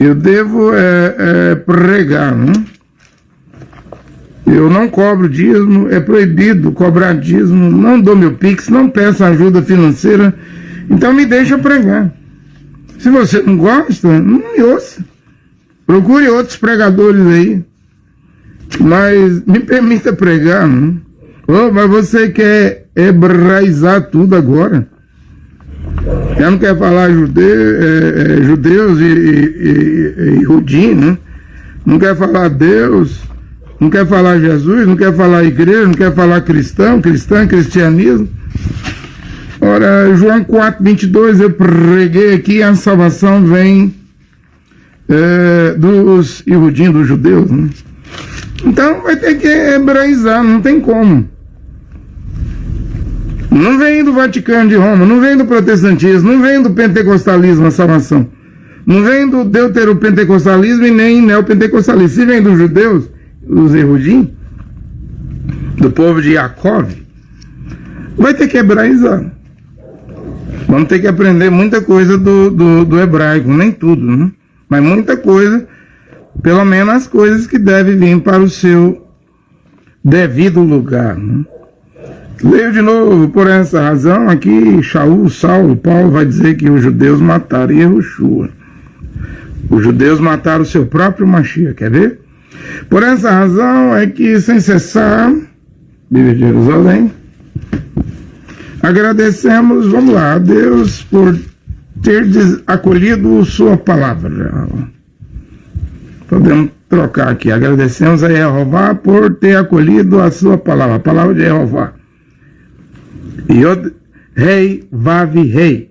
eu devo pregar, né? Eu não cobro dízimo, é proibido cobrar dízimo, não dou meu Pix, não peço ajuda financeira, então me deixa pregar. Se você não gosta, não me ouça. Procure outros pregadores aí, mas me permita pregar, né? Oh, mas você quer hebraizar tudo agora? Já não quer falar judeus e Rudim, né? Não quer falar Deus, não quer falar Jesus, não quer falar igreja, não quer falar cristão, cristianismo. Ora, João 4:22, eu preguei aqui, a salvação vem dos Irudim, dos judeus, né? Então vai ter que hebraizar, não tem como. Não vem do Vaticano de Roma, não vem do protestantismo, não vem do pentecostalismo a salvação. Não vem do deuteropentecostalismo e nem neopentecostalismo. Se vem dos judeus, os Erudim, do povo de Jacó, vai ter que hebraizar. Vamos ter que aprender muita coisa do hebraico, nem tudo, né? Mas muita coisa, pelo menos as coisas que devem vir para o seu devido lugar, né? Leio de novo, por essa razão, aqui Saulo, Paulo vai dizer que os judeus mataram Yehoshua. Os judeus mataram o seu próprio Mashiach, quer ver? Por essa razão é que, sem cessar, Bíblia de Jerusalém, agradecemos, vamos lá, a Deus por ter acolhido sua palavra. Podemos trocar aqui, agradecemos a Jeová por ter acolhido a sua palavra, a palavra de Jeová. Yod, Rei, Vav, Rei,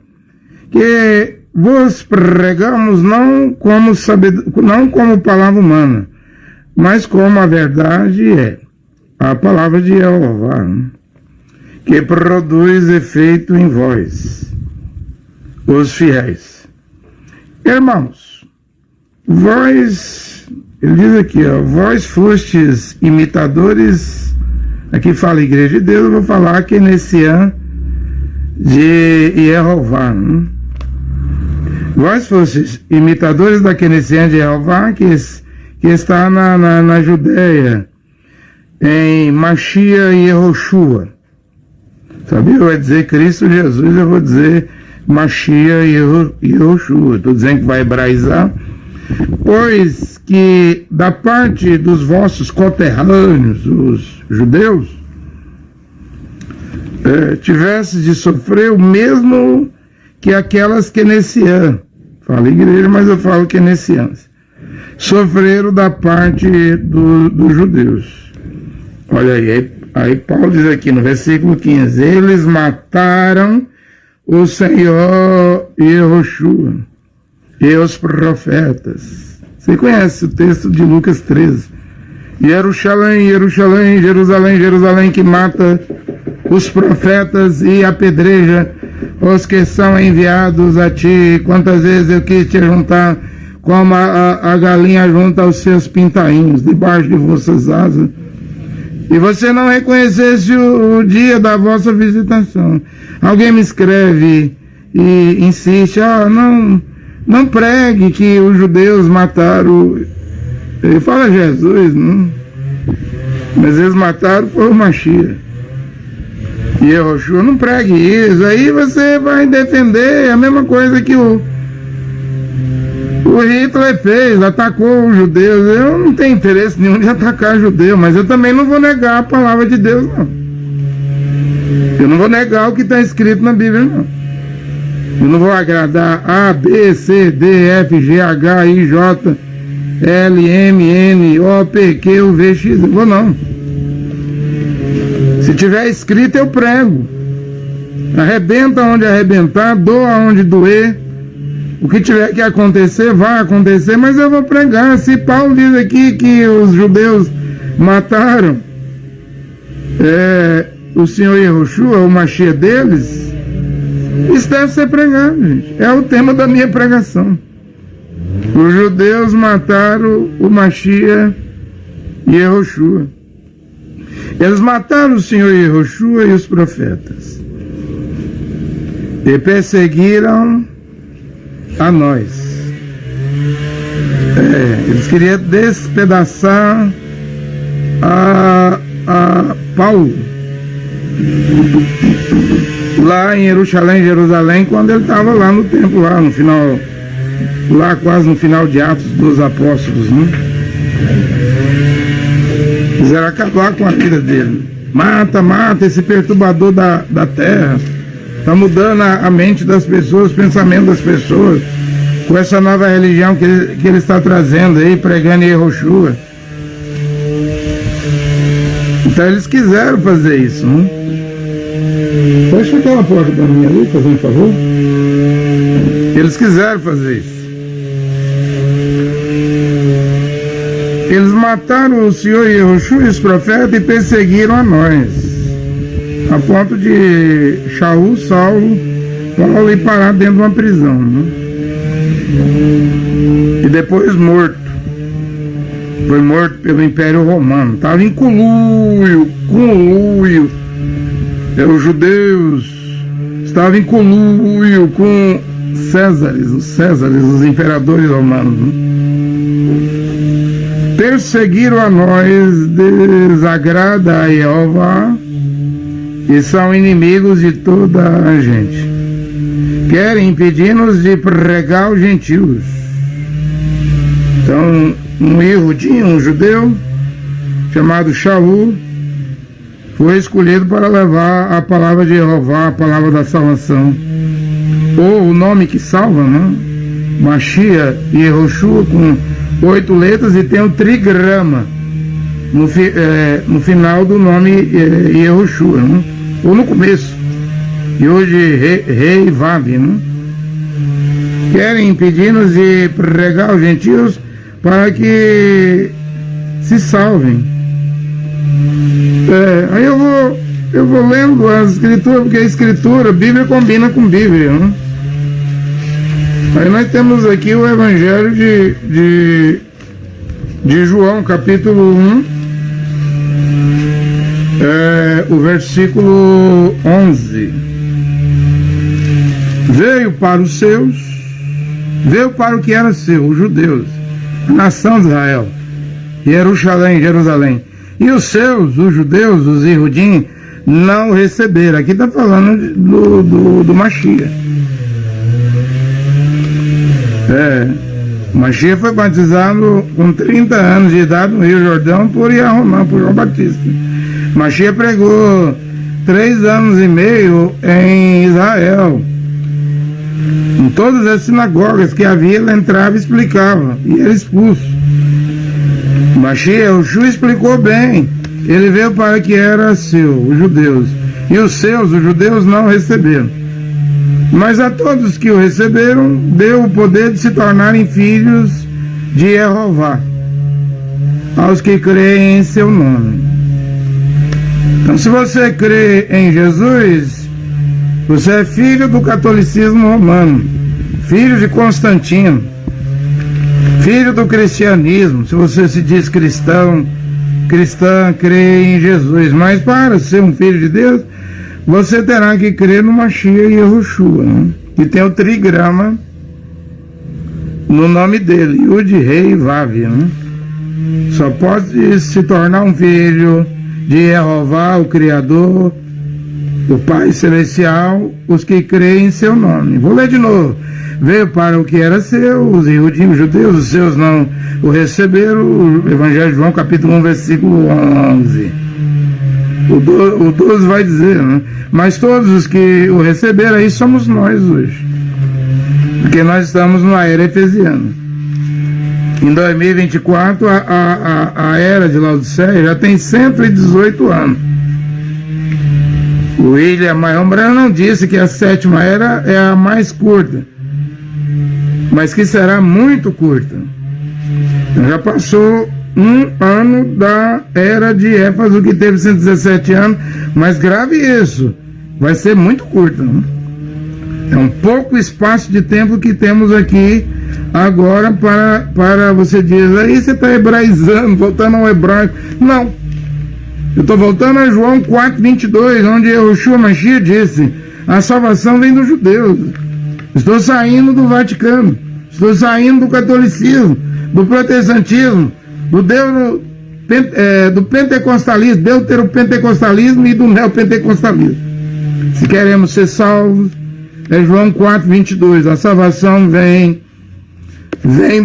que vos pregamos não como palavra humana, mas como a verdade é, a palavra de Jeová, né? Que produz efeito em vós, os fiéis. Irmãos, vós, ele diz aqui, ó, vós fostes imitadores. Aqui fala Igreja de Deus, eu vou falar Kenessian de Jeová, né? Vós fostes imitadores da Kenessian de Jeová, que está na Judéia, em Mashiach e Yehoshua. Sabia? Vai dizer Cristo Jesus, eu vou dizer Mashiach e Yehoshua. Estou dizendo que vai hebraizar. Pois que da parte dos vossos conterrâneos, os judeus, tivesse de sofrer o mesmo que aquelas Kenessian, falo igreja, mas eu falo Kenessians, sofreram da parte dos judeus. Olha aí Paulo diz aqui no versículo 15, eles mataram o Senhor Yehoshua e os profetas. Você conhece o texto de Lucas 13. Jerusalém, Jerusalém, Jerusalém, Jerusalém, que mata os profetas e apedreja os que são enviados a ti. Quantas vezes eu quis te juntar, como a galinha junta os seus pintainhos debaixo de vossas asas, e você não reconhecesse o dia da vossa visitação. Alguém me escreve e insiste, não pregue que os judeus mataram, ele fala Jesus, não? Mas eles mataram foi o Mashiach. E Yehoshua, não pregue isso, aí você vai defender a mesma coisa que o Hitler fez, atacou os judeus. Eu não tenho interesse nenhum de atacar judeu, mas eu também não vou negar a palavra de Deus, não. Eu não vou negar o que está escrito na Bíblia, não. Eu não vou agradar A, B, C, D, F, G, H, I, J, L, M, N, O, P, Q, U, V, X. Eu vou não. Se tiver escrito, eu prego. Arrebenta onde arrebentar, doa onde doer. O que tiver que acontecer, vai acontecer, mas eu vou pregar. Se Paulo diz aqui que os judeus mataram o Senhor Yehoshua, o Mashiach deles, isso deve ser pregado, gente. É o tema da minha pregação. Os judeus mataram o Mashiach Yehoshua. Eles mataram o Senhor Yehoshua e os profetas. E perseguiram a nós. Eles queriam despedaçar a Paulo lá em Jerusalém, quando ele estava lá no templo, lá no final, lá quase no final de Atos dos Apóstolos, né? Quiseram acabar com a vida dele. Mata esse perturbador da terra. Está mudando a mente das pessoas, o pensamento das pessoas, com essa nova religião que ele está trazendo aí, pregando em Yehoshua. Então eles quiseram fazer isso, né? Fecha aquela porta para mim ali, fazendo um favor. Eles quiseram fazer isso. Eles mataram o Senhor Yehoshua e os profetas e perseguiram a nós, a ponto de Saulo ir parar dentro de uma prisão, né? E depois morto. Foi morto pelo Império Romano. Estava em conluio. Os judeus estavam em conluio com os imperadores romanos, né? Perseguiram a nós, desagrada a Jeová e são inimigos de toda a gente. Querem impedir-nos de pregar aos gentios. Então, um Yehudi, um judeu, chamado Shaul, foi escolhido para levar a palavra de Jeová, a palavra da salvação, ou o nome que salva, né? Mashiach e Yehoshua, com 8 letras, e tem o trigrama no final do nome Yehoshua, né? Ou no começo, e hoje Rei Vav, né? Querem impedir-nos de pregar aos gentios para que se salvem. Aí eu vou lendo as escrituras, porque a escritura, a Bíblia combina com a Bíblia, né? Aí nós temos aqui o Evangelho de João, capítulo 1, o versículo 11. Veio para os seus, veio para o que era seu, os judeus, a nação de Israel, Jerusalém. E os seus, os judeus, os Yehudim, não receberam. Aqui está falando do Mashiach. Mashiach foi batizado com 30 anos de idade no Rio Jordão por Yahuná, por João Batista. Mashiach pregou 3 anos e meio em Israel. Em todas as sinagogas que havia, ele entrava e explicava, e era expulso. Mashiach, o Shu explicou bem. Ele veio para que era seu, os judeus. E os seus, os judeus, não receberam. Mas a todos que o receberam, deu o poder de se tornarem filhos de Jeová, aos que creem em seu nome. Então, se você crê em Jesus, você é filho do catolicismo romano, filho de Constantino, filho do cristianismo. Se você se diz cristã, crê em Jesus. Mas para ser um filho de Deus, você terá que crer no Mashiach e Yehoshua, né? Que tem o trigrama no nome dele, Yud Rei Vav, né? Só pode se tornar um filho de Jeová, o Criador, o Pai Celestial, os que creem em seu nome. Vou ler de novo. Veio para o que era seu, os Yehudim, os judeus, os seus não o receberam. O Evangelho de João, capítulo 1, versículo 11. O 12 vai dizer, né? Mas todos os que o receberam, aí somos nós hoje. Porque nós estamos numa era efesiana. Em 2024, a era de Laodiceia já tem 118 anos. O William Marion Branham disse que a 7ª era é a mais curta, mas que será muito curta. Já passou 1 ano da era de Éfeso, que teve 117 anos, mas grave isso, vai ser muito curta, né? É um pouco espaço de tempo que temos aqui agora para você dizer, aí você está hebraizando, voltando ao hebraico. Não, eu estou voltando a João 4:22, onde Yehoshua Mashiach disse, a salvação vem dos judeus. Estou saindo do Vaticano, Estou saindo do catolicismo, do protestantismo, do pentecostalismo, deuteropentecostalismo e do neopentecostalismo. Se queremos ser salvos, é João 4:22. A salvação vem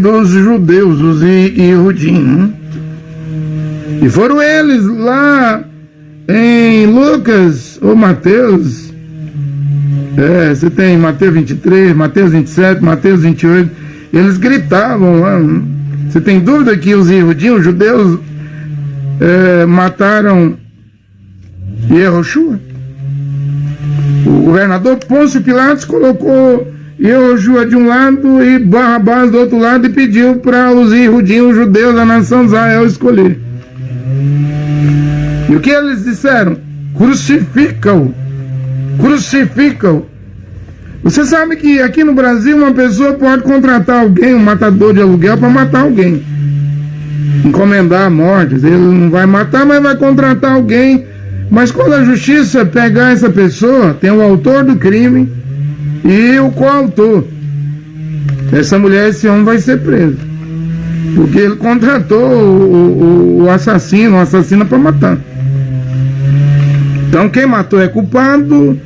dos judeus, os Yehudim. E foram eles lá em Lucas ou Mateus. Você tem Mateus 23, Mateus 27, Mateus 28. Eles gritavam lá. Você tem dúvida que os Yehudim, os judeus, mataram Yehoshua? O governador Pôncio Pilatos colocou Yehoshua de um lado e Barrabás do outro lado e pediu para os Yehudim, os judeus da nação de Israel, escolher. E o que eles disseram? Crucifica-o. Crucifica-o. Você sabe que aqui no Brasil uma pessoa pode contratar alguém, um matador de aluguel, para matar alguém. Encomendar a morte. Ele não vai matar, mas vai contratar alguém. Mas quando a justiça pegar essa pessoa, tem o autor do crime e o coautor. Essa mulher, esse homem vai ser preso. Porque ele contratou o assassino para matar. Então quem matou é culpado,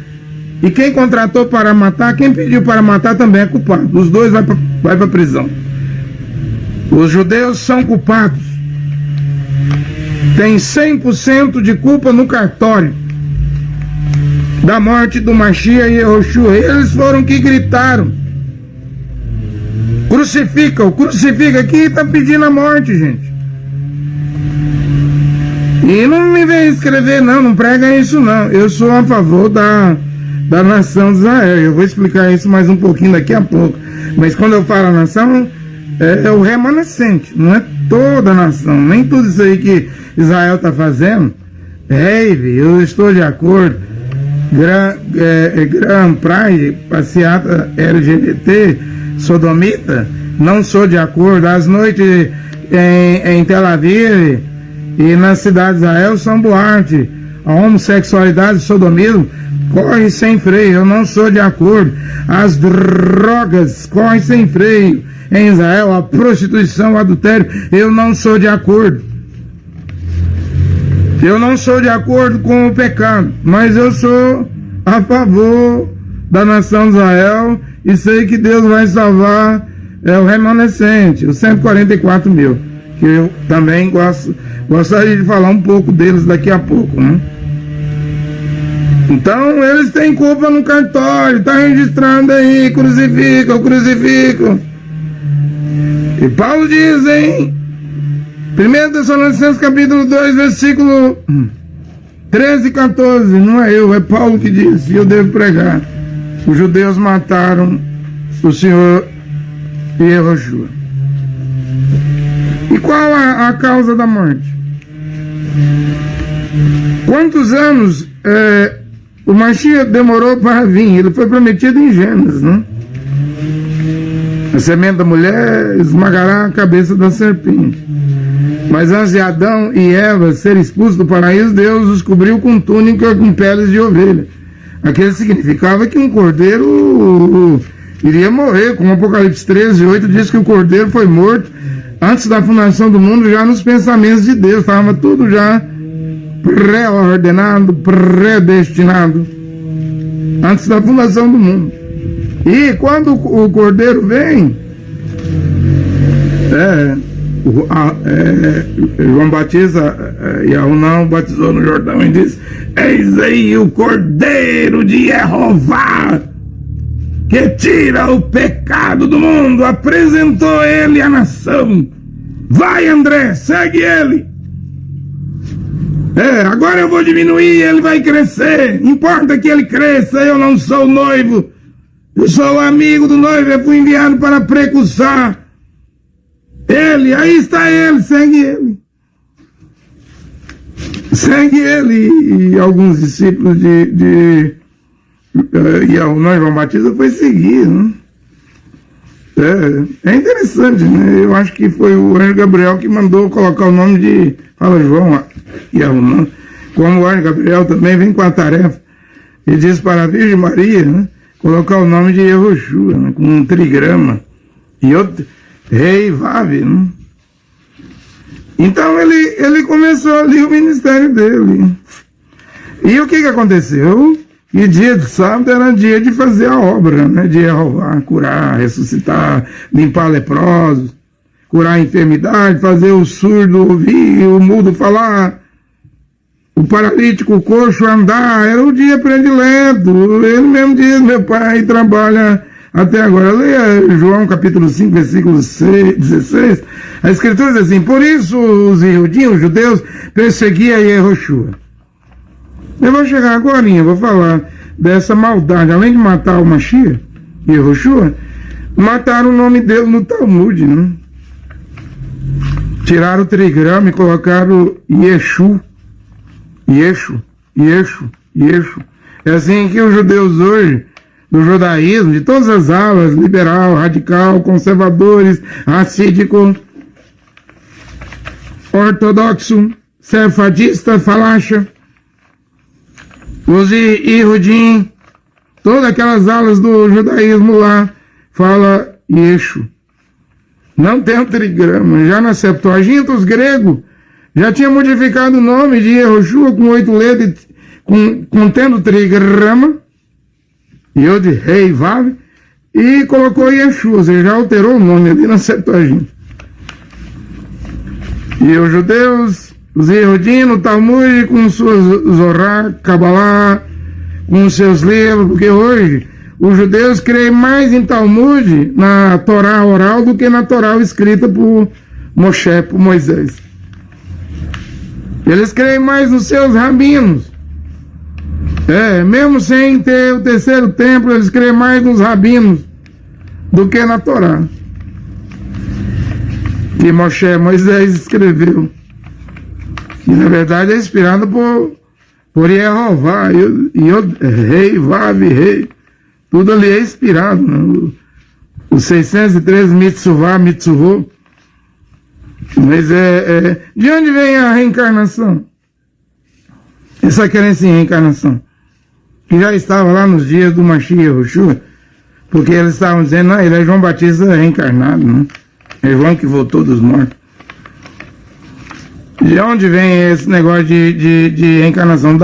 e quem contratou para matar, quem pediu para matar também é culpado. Os dois vai para a prisão. Os judeus são culpados. Tem 100% de culpa no cartório da morte do Mashiach e Yehoshua. Eles foram que gritaram: crucifica-o, crucifica. Aqui está pedindo a morte, gente. E não me vem escrever não prega isso não. Eu sou a favor da nação de Israel. Eu vou explicar isso mais um pouquinho daqui a pouco. Mas quando eu falo a nação, é o remanescente, não é toda a nação. Nem tudo isso aí que Israel está fazendo. Eu estou de acordo. Grand Pride, passeata LGBT, sodomita, não sou de acordo. As noites em Tel Aviv e na cidade de Israel são boate. A homossexualidade e o sodomismo corre sem freio, eu não sou de acordo. As drogas correm sem freio em Israel, a prostituição, o adultério, eu não sou de acordo. Eu não sou de acordo com o pecado, mas eu sou a favor da nação de Israel e sei que Deus vai salvar o remanescente, os 144 mil, que eu também gostaria de falar um pouco deles daqui a pouco, né? Então eles têm culpa no cartório, está registrando aí, crucificam, crucificam. E Paulo diz em 1 Tessalonicenses capítulo 2, versículo 13 e 14, não é eu, é Paulo que diz, e eu devo pregar: os judeus mataram o Senhor Yehoshua. E qual a causa da morte? Quantos anos o Mashiach demorou para vir? Ele foi prometido em Gênesis, né? A semente da mulher esmagará a cabeça da serpente. Mas antes de Adão e Eva serem expulsos do paraíso, Deus os cobriu com túnica com peles de ovelha. Aquilo significava que um cordeiro iria morrer, como Apocalipse 13:8 diz que o cordeiro foi morto antes da fundação do mundo, já nos pensamentos de Deus. Estava tudo já pré-ordenado, predestinado, antes da fundação do mundo. E quando o cordeiro vem, João Batista, Yahuná batizou no Jordão e disse: eis aí o cordeiro de Jeová, que tira o pecado do mundo. Apresentou ele à nação. Vai, André, segue ele. Agora eu vou diminuir, ele vai crescer. Importa que ele cresça, eu não sou o noivo. Eu sou o amigo do noivo, eu fui enviado para precursar ele. Aí está ele, segue ele. Segue ele. E alguns discípulos de João Batista foi seguir, né? É interessante, né? Eu acho que foi o anjo Gabriel que mandou colocar o nome de, fala João, Yahuná. Como o anjo Gabriel também vem com a tarefa e diz para a Virgem Maria, né, colocar o nome de Yehoshua, né, com um trigrama, Rei Vav, né? Então ele começou ali o ministério dele. E o que aconteceu? E dia de sábado era dia de fazer a obra, né? De Jeová, curar, ressuscitar, limpar leprosos, curar a enfermidade, fazer o surdo ouvir, o mudo falar, o paralítico, o coxo andar. Era o dia predileto. Ele mesmo diz: meu pai trabalha até agora. Leia João capítulo 5, versículo 16. A escritura diz assim: por isso os judeus perseguiam Yehoshua. Eu vou chegar agora, vou falar dessa maldade. Além de matar o Mashiach, Yehoshua, mataram o nome dele no Talmud, né? Tiraram o trigrama e colocaram Yeshu. É assim que os judeus hoje, do judaísmo, de todas as alas, liberal, radical, conservadores, racídico, ortodoxo, sefardista, falacha, os Ihudim, todas aquelas alas do judaísmo lá, fala Yeshu. Não tem um trigrama. Já na Septuaginta, os gregos já tinham modificado o nome de Yehoshua com 8 letras, contendo trigrama, Yod, Rei, Vav, e colocou Yeshua. Você já alterou o nome ali na Septuaginta. E os judeus, os Yehudim, no Talmud, com suas Zorá, Kabbalah, com seus livros, porque hoje os judeus creem mais em Talmud, na Torá oral, do que na Torá escrita por Moshe, por Moisés. Eles creem mais nos seus rabinos. Mesmo sem ter o terceiro templo, eles creem mais nos rabinos do que na Torá. Que Moisés escreveu. Que na verdade é inspirado por Yehová, Rei, Vav, Rei. Tudo ali é inspirado, né? Os 613 Mitzvot. Mas de onde vem a reencarnação? Essa crença em reencarnação, que já estava lá nos dias do Mashiach Yehoshua, porque eles estavam dizendo: não, ele é João Batista reencarnado, né? É João que voltou dos mortos. De onde vem esse negócio de reencarnação?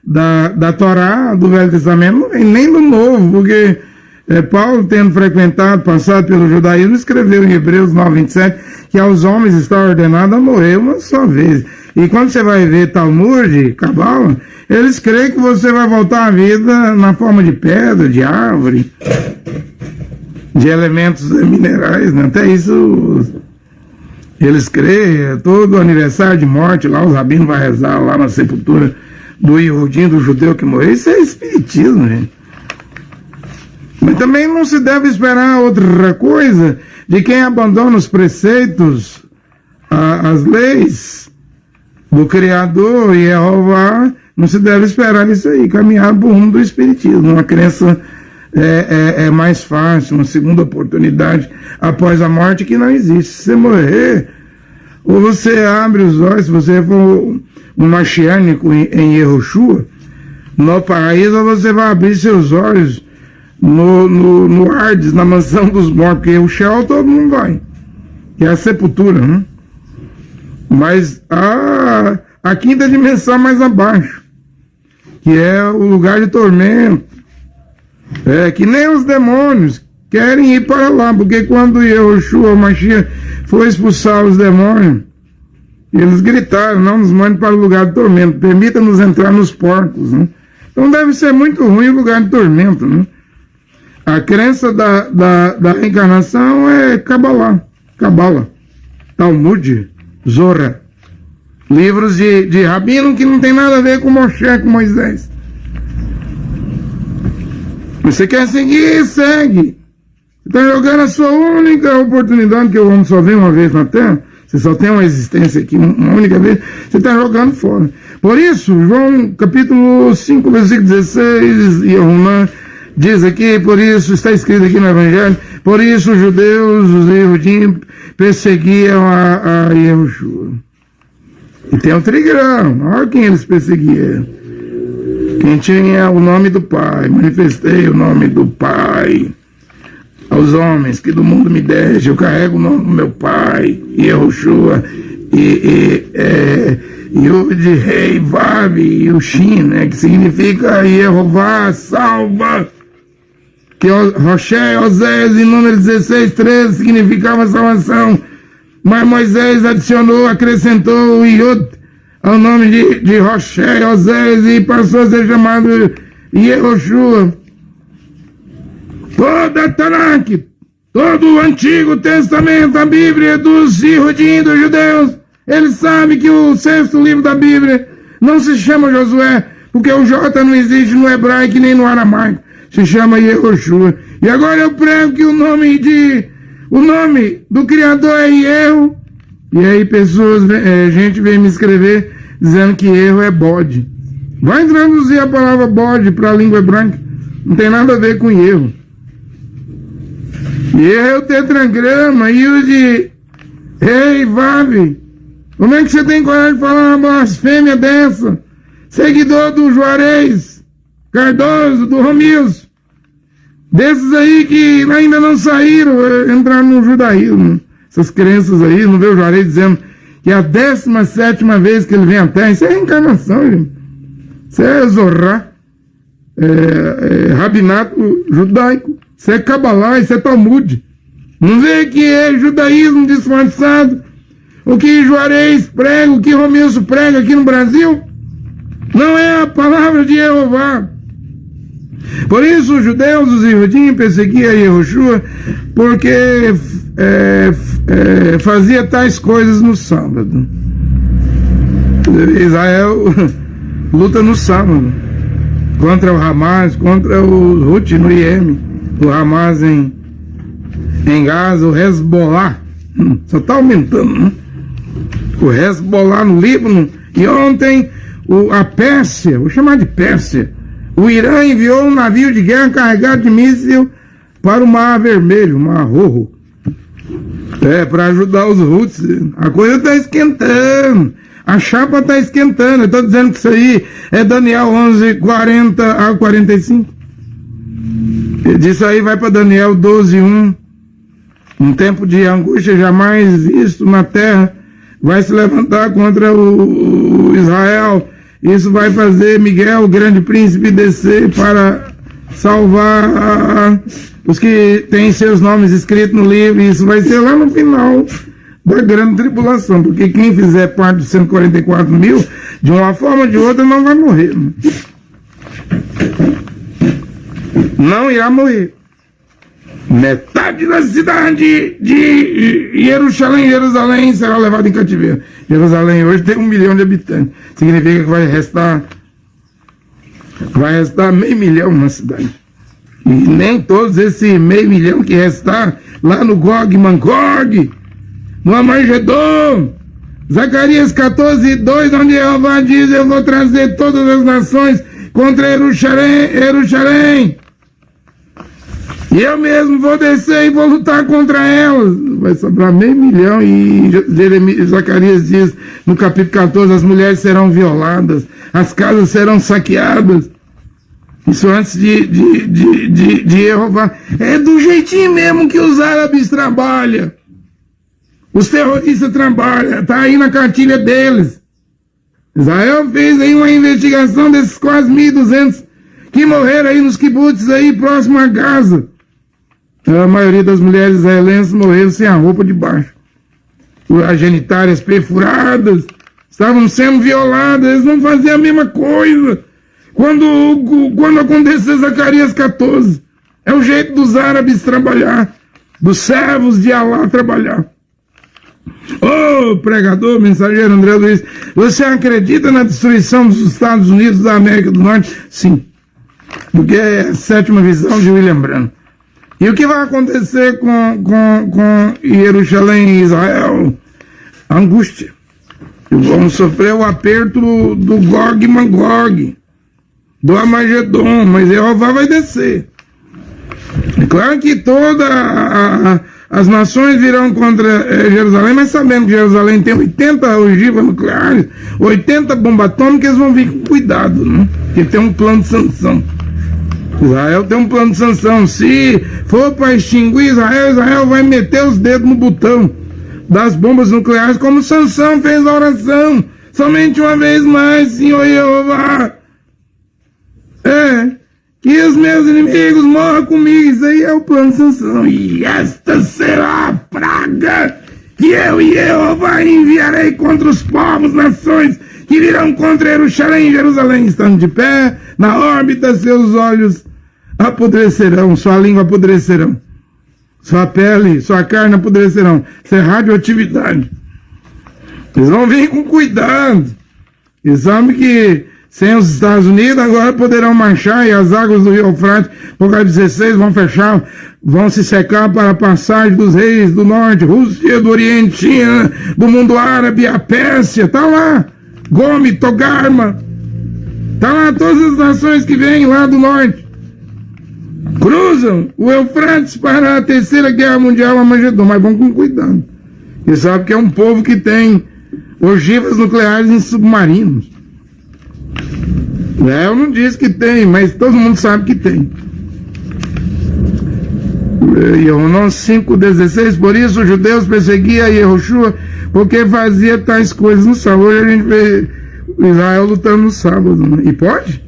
Da Torá, do Velho Testamento, não vem nem do Novo, porque Paulo, tendo frequentado, passado pelo judaísmo, escreveu em Hebreus 9:27 que aos homens está ordenado a morrer uma só vez. E quando você vai ver Talmud, Kabbalah, eles creem que você vai voltar à vida na forma de pedra, de árvore, de elementos minerais, né? Até isso eles creem. Todo aniversário de morte lá, os rabinos vão rezar lá na sepultura do Yehudim, do judeu que morreu. Isso é espiritismo, gente. Mas também não se deve esperar outra coisa de quem abandona os preceitos, as leis do Criador e Jeová. Não se deve esperar isso aí, caminhar para o rumo do espiritismo. Uma crença é mais fácil, uma segunda oportunidade após a morte que não existe. Se você morrer, ou você abre os olhos, se você for um machiânico em Yehoshua, no paraíso, ou você vai abrir seus olhos no Hades, na mansão dos mortos, porque o Sheol todo mundo vai, que é a sepultura, né? Mas a quinta dimensão mais abaixo, que é o lugar de tormento, que nem os demônios querem ir para lá, porque quando Yehoshua, o Mashiach, foi expulsar os demônios, eles gritaram: não nos mande para o lugar de tormento, permita-nos entrar nos porcos, né? Então deve ser muito ruim o lugar de tormento, né? A crença da reencarnação é Kabbalah, Talmud, Zorá, livros de rabino que não tem nada a ver com Moshe, com Moisés. Você quer seguir? Segue. Você está jogando a sua única oportunidade, que o homem só vem uma vez na Terra. Você só tem uma existência aqui, uma única vez. Você está jogando fora. Por isso, João capítulo 5, versículo 16, e Romã diz aqui: por isso, está escrito aqui no Evangelho, por isso os judeus, os Yehudim, perseguiam a Yehoshua. E tem um trigrama. Olha quem eles perseguiam. Quem tinha o nome do Pai. Manifestei o nome do Pai. aos homens que do mundo me deixe, eu carrego o nome do meu pai, Yehoshua, e o de rei, Vav, e o Shin, né, que significa Yehová, salva, que Roché, Osés, em número 16, 13, significava salvação, mas Moisés adicionou, acrescentou o Yod ao nome de Roché, Osés, e passou a ser chamado Yehoshua. Toda a Tanakh, todo o Antigo Testamento, a Bíblia dos Yehudim, dos judeus, eles sabem que o sexto livro da Bíblia não se chama Josué, porque o J não existe no hebraico nem no aramaico, se chama Yehoshua. E agora eu prego que o nome do Criador é Yehu, e aí gente vem me escrever dizendo que erro é bode. Vai traduzir a palavra bode para a língua hebraica, não tem nada a ver com erro. E é o tetragrama, e o de rei, Vav. Como é que você tem coragem de falar uma blasfêmia dessa? Seguidor do Juarez, Cardoso, do Romilson. Desses aí que ainda não saíram, entraram no judaísmo. Essas crenças aí, não vê o Juarez dizendo que é a 17ª vez que ele vem à Terra. Isso é reencarnação, gente. Isso é Zorá, rabinato judaico. Isso é Kabbalah, isso é Talmud. Não vê que é judaísmo disfarçado? O que Juarez prega, o que Romilson prega aqui no Brasil? Não é a palavra de Jeová. Por isso os judeus, os Yehudim, perseguiam Yehoshua, porque fazia tais coisas no sábado. Israel luta no sábado, contra o Hamas, contra o Houthi no Iêmen, o Hamas em Gaza, o Hezbollah, só está aumentando, né? O Hezbollah no Líbano, e ontem a Pérsia, vou chamar de Pérsia, o Irã enviou um navio de guerra carregado de míssil para o Mar Vermelho, o Mar Rojo, para ajudar os Houthis. A coisa está esquentando, a chapa está esquentando. Eu estou dizendo que isso aí é Daniel 11, 40 a 45. Disso aí vai para Daniel 12, 1. Um tempo de angústia jamais visto na terra vai se levantar contra o Israel. Isso vai fazer Miguel, o grande príncipe, descer para salvar os que têm seus nomes escritos no livro. Isso vai ser lá no final da grande tribulação, porque quem fizer parte dos 144 mil, de uma forma ou de outra, não vai morrer. Não irá morrer. Metade da cidade de Jerusalém será levada em cativeiro. Jerusalém hoje tem 1 milhão de habitantes. Significa que vai restar 500 mil na cidade. E nem todos esse 500 mil que restar lá no Gog Magog, no Armagedon, Zacarias 14, 2, onde Jeová diz: eu vou trazer todas as nações contra Jerusalém. E eu mesmo vou descer e vou lutar contra elas. Vai sobrar 500 mil. E Zacarias diz no capítulo 14: as mulheres serão violadas, as casas serão saqueadas. Isso antes de Jeová. É do jeitinho mesmo que os árabes trabalham. Os terroristas trabalham. Está aí na cartilha deles. Israel fez aí uma investigação desses quase 1.200 que morreram aí nos kibbutz aí próximo a Gaza. A maioria das mulheres israelenses morreram sem a roupa de baixo. As genitárias perfuradas, estavam sendo violadas. Eles não faziam a mesma coisa quando aconteceu Zacarias 14. É o jeito dos árabes trabalhar, dos servos de Alá trabalhar. Ô, pregador, mensageiro André Luiz, você acredita na destruição dos Estados Unidos da América do Norte? Sim, porque é a 7ª visão de William Branham. E o que vai acontecer com Jerusalém e Israel? Angústia. Vamos sofrer o aperto do Gog Magog, do Armagedon, mas Jeová vai descer. É claro que as nações virão contra Jerusalém, mas sabendo que Jerusalém tem 80 ogivas nucleares, 80 bombas atômicas, eles vão vir com cuidado, né? Porque tem um plano de sanção. Israel tem um plano de sanção. Se for para extinguir Israel, Israel vai meter os dedos no botão das bombas nucleares, como Sansão fez a oração. Somente uma vez mais, Senhor Jeová. Que os meus inimigos morram comigo. Isso aí é o plano de Sansão. E esta será a praga que eu e Jeová enviarei contra os povos, nações, que virão contra Jerusalém. Jerusalém estando de pé, na órbita, seus olhos apodrecerão, sua língua apodrecerão, sua pele, sua carne apodrecerão. Isso é radioatividade. Eles vão vir com cuidado. Eles sabem que sem os Estados Unidos agora poderão marchar e as águas do rio Eufrates, Apocalipse 16, vão fechar, vão se secar para a passagem dos reis do norte, Rússia, do Oriente, China, do mundo árabe, a Pérsia, tá lá, Gome, Togarma, tá lá todas as nações que vêm lá do norte, cruzam o Eufrates para a terceira guerra mundial, a Magedon, mas vão com cuidado. E sabe que é um povo que tem ogivas nucleares em submarinos. Eu não disse que tem, mas todo mundo sabe que tem. Romanos 5,16, por isso os judeus perseguiam Yehoshua, porque fazia tais coisas no sábado. Hoje a gente vê Israel lutando no sábado, né? E pode?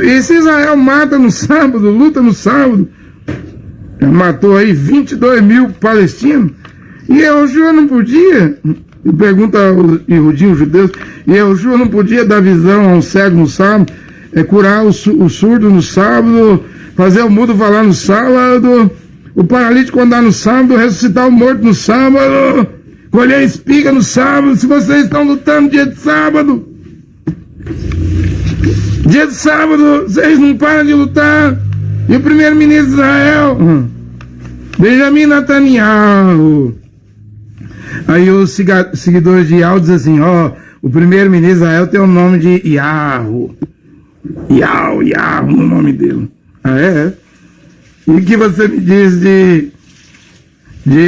E se Israel mata no sábado, luta no sábado, matou aí 22 mil palestinos, e Yehoshua não podia, e pergunta aos Yehudim, judeus, e Yehoshua não podia dar visão a um cego no sábado, curar o surdo no sábado, fazer o mudo falar no sábado, o paralítico andar no sábado, ressuscitar o morto no sábado, colher espiga no sábado. Se vocês estão lutando dia de sábado, vocês não param de lutar. E o primeiro-ministro de Israel, Benjamin Netanyahu. Aí os seguidores de Yahweh dizem assim, o primeiro-ministro de Israel tem o nome de Yahweh no nome dele. Ah, é? E o que você me diz de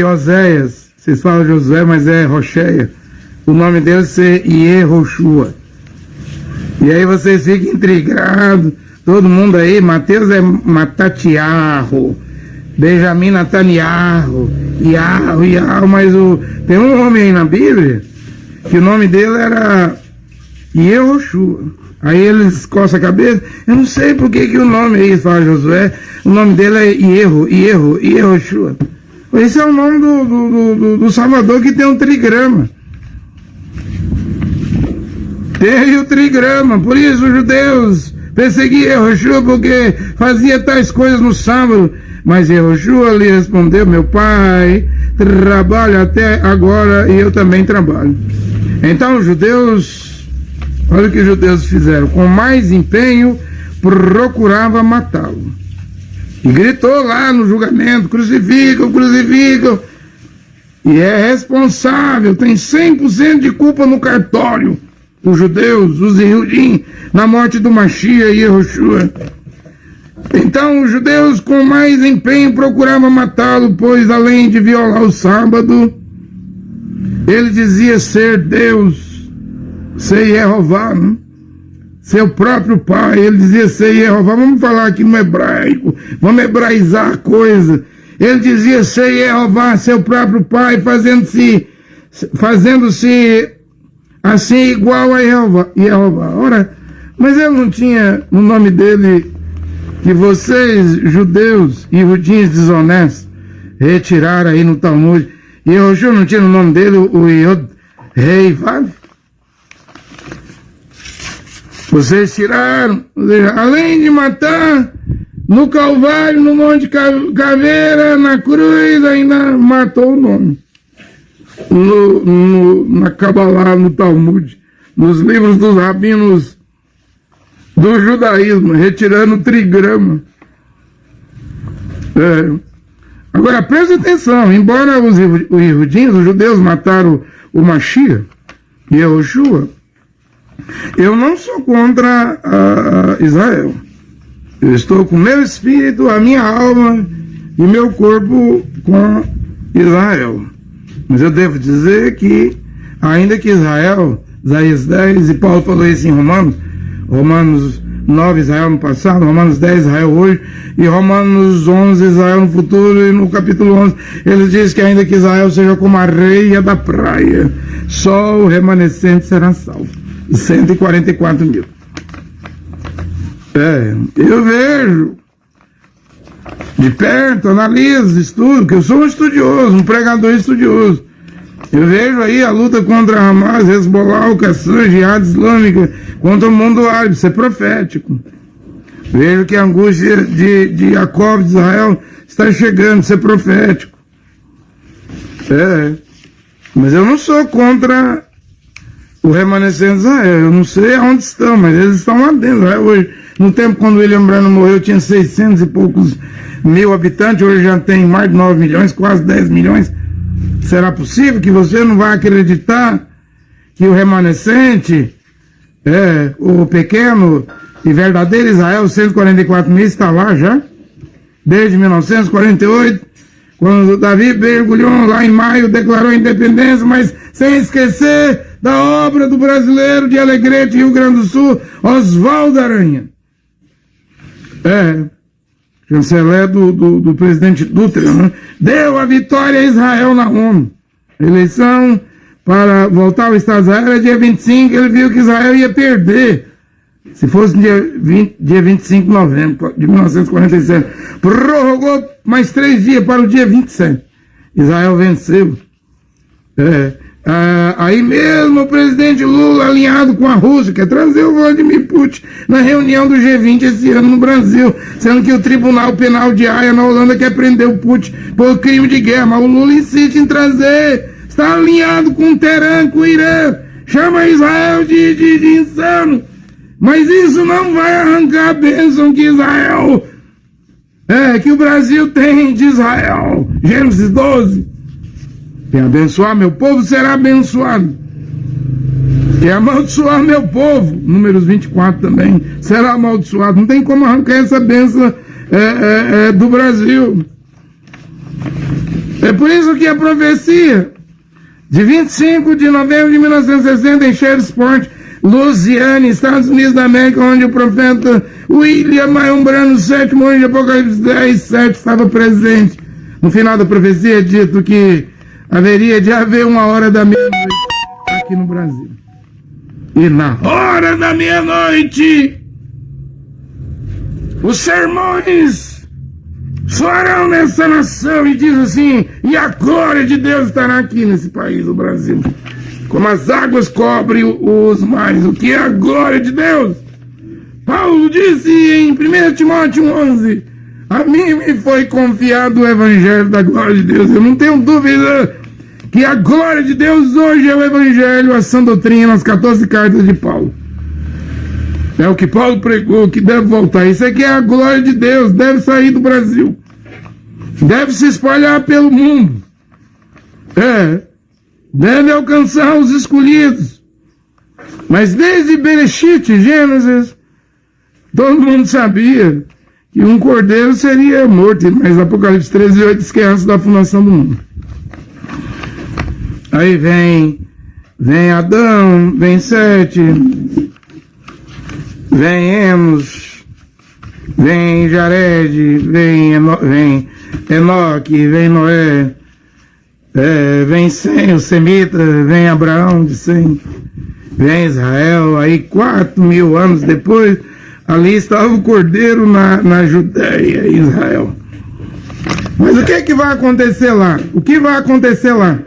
Oséias? Vocês falam de Josué, mas é Rocheia. O nome dele é Yehoshua. E aí vocês ficam intrigados, todo mundo aí, Mateus é Matatiahu, Benjamin Netanyahu, Yahu, mas tem um homem aí na Bíblia, que o nome dele era Yehoshua. Aí eles coçam a cabeça, eu não sei por que o nome aí, fala Josué, o nome dele é Yehoshua. Esse é o nome do Salvador, que tem um trigrama. Tem o trigrama, por isso os judeus perseguiam Yehoshua porque fazia tais coisas no sábado. Mas Yehoshua lhe respondeu, meu pai trabalha até agora e eu também trabalho. Então os judeus, olha o que os judeus fizeram, com mais empenho procurava matá-lo. E gritou lá no julgamento, crucificam, crucificam. E é responsável, tem 100% de culpa no cartório. Os judeus, os Yehudim, na morte do Mashiach e Yehoshua. Então os judeus com mais empenho procuravam matá-lo, pois além de violar o sábado, ele dizia ser Deus, ser Jeová, né? Seu próprio pai, ele dizia ser Jeová. Vamos falar aqui no hebraico, vamos hebraizar a coisa. Ele dizia ser Jeová, seu próprio pai, fazendo-se assim igual a Jeová. Ora, mas ele não tinha no nome dele, que vocês, judeus e judins desonestos, retiraram aí no Talmud. E Yehoshua não tinha no nome dele o Yod Rei Vav? Vocês tiraram, além de matar no Calvário, no Monte Caveira, na cruz, ainda matou o nome. Na Kabbalah, no Talmud, nos livros dos rabinos do judaísmo, retirando o trigrama. Agora, presta atenção, embora os judeus mataram o Mashiach, Yehoshua, eu não sou contra Israel. Eu estou com meu espírito, a minha alma e meu corpo com Israel. Mas eu devo dizer que, ainda que Israel, Isaías 10, e Paulo falou isso em Romanos 9, Israel no passado, Romanos 10, Israel hoje, e Romanos 11, Israel no futuro, e no capítulo 11, ele diz que ainda que Israel seja como a areia da praia, só o remanescente será salvo. 144 mil. Eu vejo de perto, analiso, estudo, que eu sou um estudioso, um pregador estudioso. Eu vejo aí a luta contra Hamas, Hezbollah, o Qassam, Jihad Islâmica, contra o mundo árabe, isso é profético. Vejo que a angústia de Jacob, de Israel, está chegando, isso é profético. Mas eu não sou contra o remanescente de Israel, eu não sei aonde estão, mas eles estão lá dentro. Hoje, no tempo quando William Branham morreu, tinha 600 e poucos mil habitantes, hoje já tem mais de 9 milhões, quase 10 milhões. Será possível que você não vai acreditar que o remanescente, o pequeno e verdadeiro Israel, 144 mil, está lá já? Desde 1948, quando Davi mergulhou lá em maio, declarou a independência, mas sem esquecer da obra do brasileiro de Alegrete, Rio Grande do Sul, Oswaldo Aranha. Chanceler do presidente Dutra, né? Deu a vitória a Israel na ONU. Eleição para voltar ao Estado de Israel era dia 25, ele viu que Israel ia perder. Se fosse dia 25 de novembro de 1947. Prorrogou mais 3 dias para o dia 27. Israel venceu. Aí mesmo o presidente Lula, alinhado com a Rússia, quer trazer o Vladimir Putin na reunião do G20 esse ano no Brasil, sendo que o Tribunal Penal de Haia na Holanda quer prender o Putin por crime de guerra, mas o Lula insiste em trazer, está alinhado com o Teherã, com o Irã, chama Israel de insano, mas isso não vai arrancar a bênção que Israel, que o Brasil tem de Israel. Gênesis 12. Quem abençoar meu povo será abençoado. Quem amaldiçoar meu povo, Números 24 também, será amaldiçoado. Não tem como arrancar essa bênção do Brasil. É por isso que a profecia de 25 de novembro de 1960 em Shreveport, Louisiana, Estados Unidos da América, onde o profeta William Marion Branham, sétimo anjo de Apocalipse 10, 7, estava presente. No final da profecia é dito que haveria de haver uma hora da meia-noite aqui no Brasil. E na hora da meia-noite, os sermões soarão nessa nação, e diz assim, e a glória de Deus estará aqui nesse país, o Brasil. Como as águas cobrem os mares, o que é a glória de Deus? Paulo disse em 1 Timóteo 11, a mim me foi confiado o evangelho da glória de Deus. Eu não tenho dúvida que a glória de Deus hoje é o evangelho, a sã doutrina, as 14 cartas de Paulo. É o que Paulo pregou, que deve voltar. Isso aqui é a glória de Deus, deve sair do Brasil. Deve se espalhar pelo mundo. Deve alcançar os escolhidos. Mas desde Bereshit, Gênesis, todo mundo sabia que um cordeiro seria morto, mas Apocalipse 13:8 diz que é antes da fundação do mundo. Aí vem Adão, vem Sete, vem Enos, vem Jared, vem Enoque, vem Noé, vem Sem, o Semita, vem Abraão de Sem, vem Israel. Aí 4.000 anos depois, ali estava o cordeiro na Judéia, Israel. Mas o que vai acontecer lá? O que vai acontecer lá?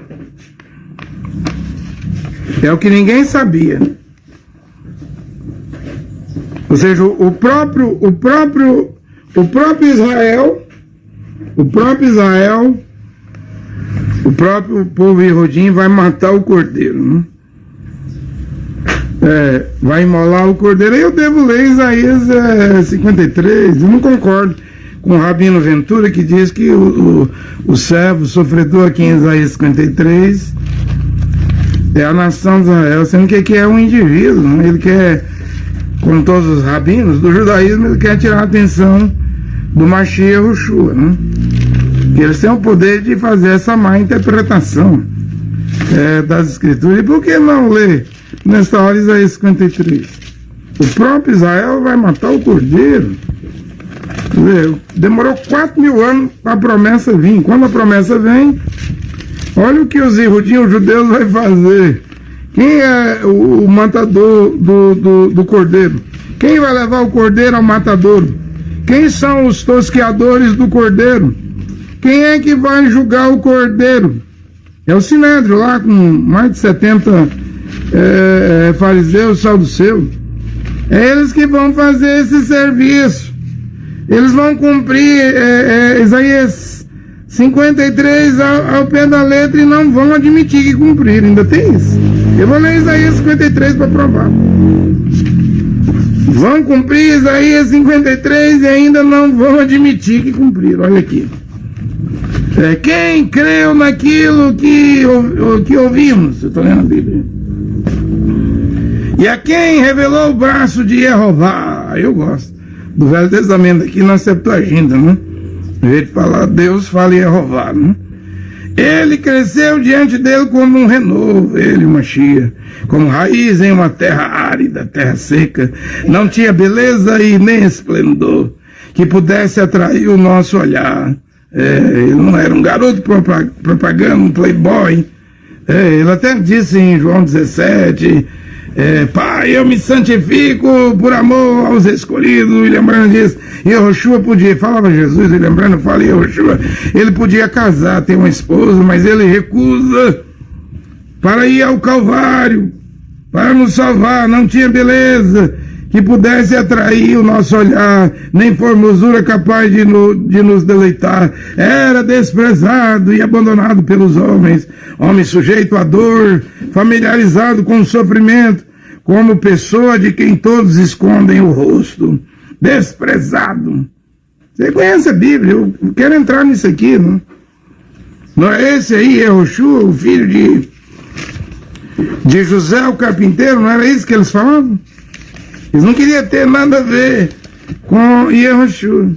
É o que ninguém sabia. Ou seja, o próprio Israel, o próprio povo Yehudim vai matar o cordeiro, né? Vai imolar o cordeiro. Eu devo ler Isaías 53. Eu não concordo com o Rabino Ventura, que diz que o servo sofredor aqui em Isaías 53 é a nação de Israel, sendo que é um indivíduo, né? Ele quer, como todos os rabinos do judaísmo, ele quer tirar a atenção do Mashiach Yehoshua, né? Que eles têm o poder de fazer essa má interpretação das escrituras. E por que não ler nesta hora Isaías 53? O próprio Israel vai matar o cordeiro. Quer dizer, demorou 4.000 anos para a promessa vir. Quando a promessa vem, olha o que os judeus vai fazer. Quem é o matador do cordeiro? Quem vai levar o cordeiro ao matadouro? Quem são os tosqueadores do cordeiro? Quem é que vai julgar o cordeiro? É o Sinédrio lá, com mais de 70 fariseus, saduceus. É eles que vão fazer esse serviço. Eles vão cumprir Isaías 53 ao pé da letra e não vão admitir que cumpriram. Ainda tem isso. Eu vou ler Isaías 53 para provar. Vão cumprir Isaías 53 e ainda não vão admitir que cumpriram. Olha aqui. Quem creu naquilo que ouvimos? Eu estou lendo a Bíblia. E a quem revelou o braço de Jeová? Eu gosto do Velho Testamento aqui na Septuaginta, né? Em vez de falar Deus, fala Jeová, né? Ele cresceu diante dele como um renovo, ele, Mashiach, como raiz em uma terra árida, terra seca. Não tinha beleza e nem esplendor que pudesse atrair o nosso olhar. Ele não era um garoto propaganda, um playboy. Ele até disse em João 17... Pai, eu me santifico por amor aos escolhidos, e lembrando disso, Yehoshua podia, falava Jesus, e lembrando, fala Yehoshua, ele podia casar, ter uma esposa, mas ele recusa para ir ao Calvário, para nos salvar. Não tinha beleza que pudesse atrair o nosso olhar, nem formosura capaz de nos deleitar. Era desprezado e abandonado pelos homens, homem sujeito à dor, familiarizado com o sofrimento, como pessoa de quem todos escondem o rosto, desprezado. Você conhece a Bíblia? Eu quero entrar nisso aqui, não? Não é esse aí, Yehoshua, o filho de José o carpinteiro? Não era isso que eles falavam? Eles não queriam ter nada a ver com Yehoshua.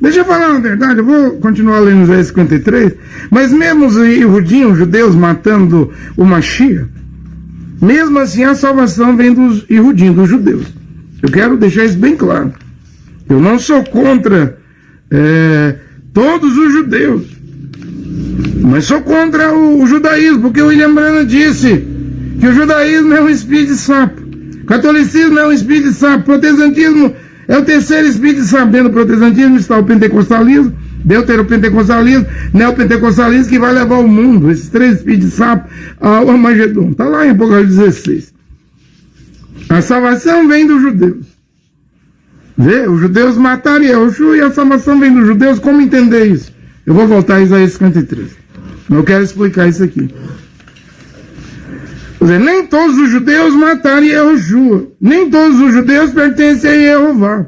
Deixa eu falar uma verdade, eu vou continuar lendo Isaías 53, mas mesmo os judeus matando o Mashiach, mesmo assim a salvação vem dos Yehudim, dos judeus. Eu quero deixar isso bem claro. Eu não sou contra todos os judeus, mas sou contra o judaísmo, porque o William Branham disse que o judaísmo é um espírito de sapo, o catolicismo é um espírito de sapo, o protestantismo é o terceiro espírito de sapo. Dentro do protestantismo está o pentecostalismo, deuteropentecostalismo, neopentecostalismo, que vai levar o mundo, esses três espíritos de sapo, ao Armagedon. Está lá em Apocalipse 16. A salvação vem dos judeus. Vê? Os judeus mataram Yehoshua e a salvação vem dos judeus. Como entender isso? Eu vou voltar a Isaías 53. Eu quero explicar isso aqui. Quer dizer, nem todos os judeus mataram Yehoshua. Nem todos os judeus pertencem a Jeová.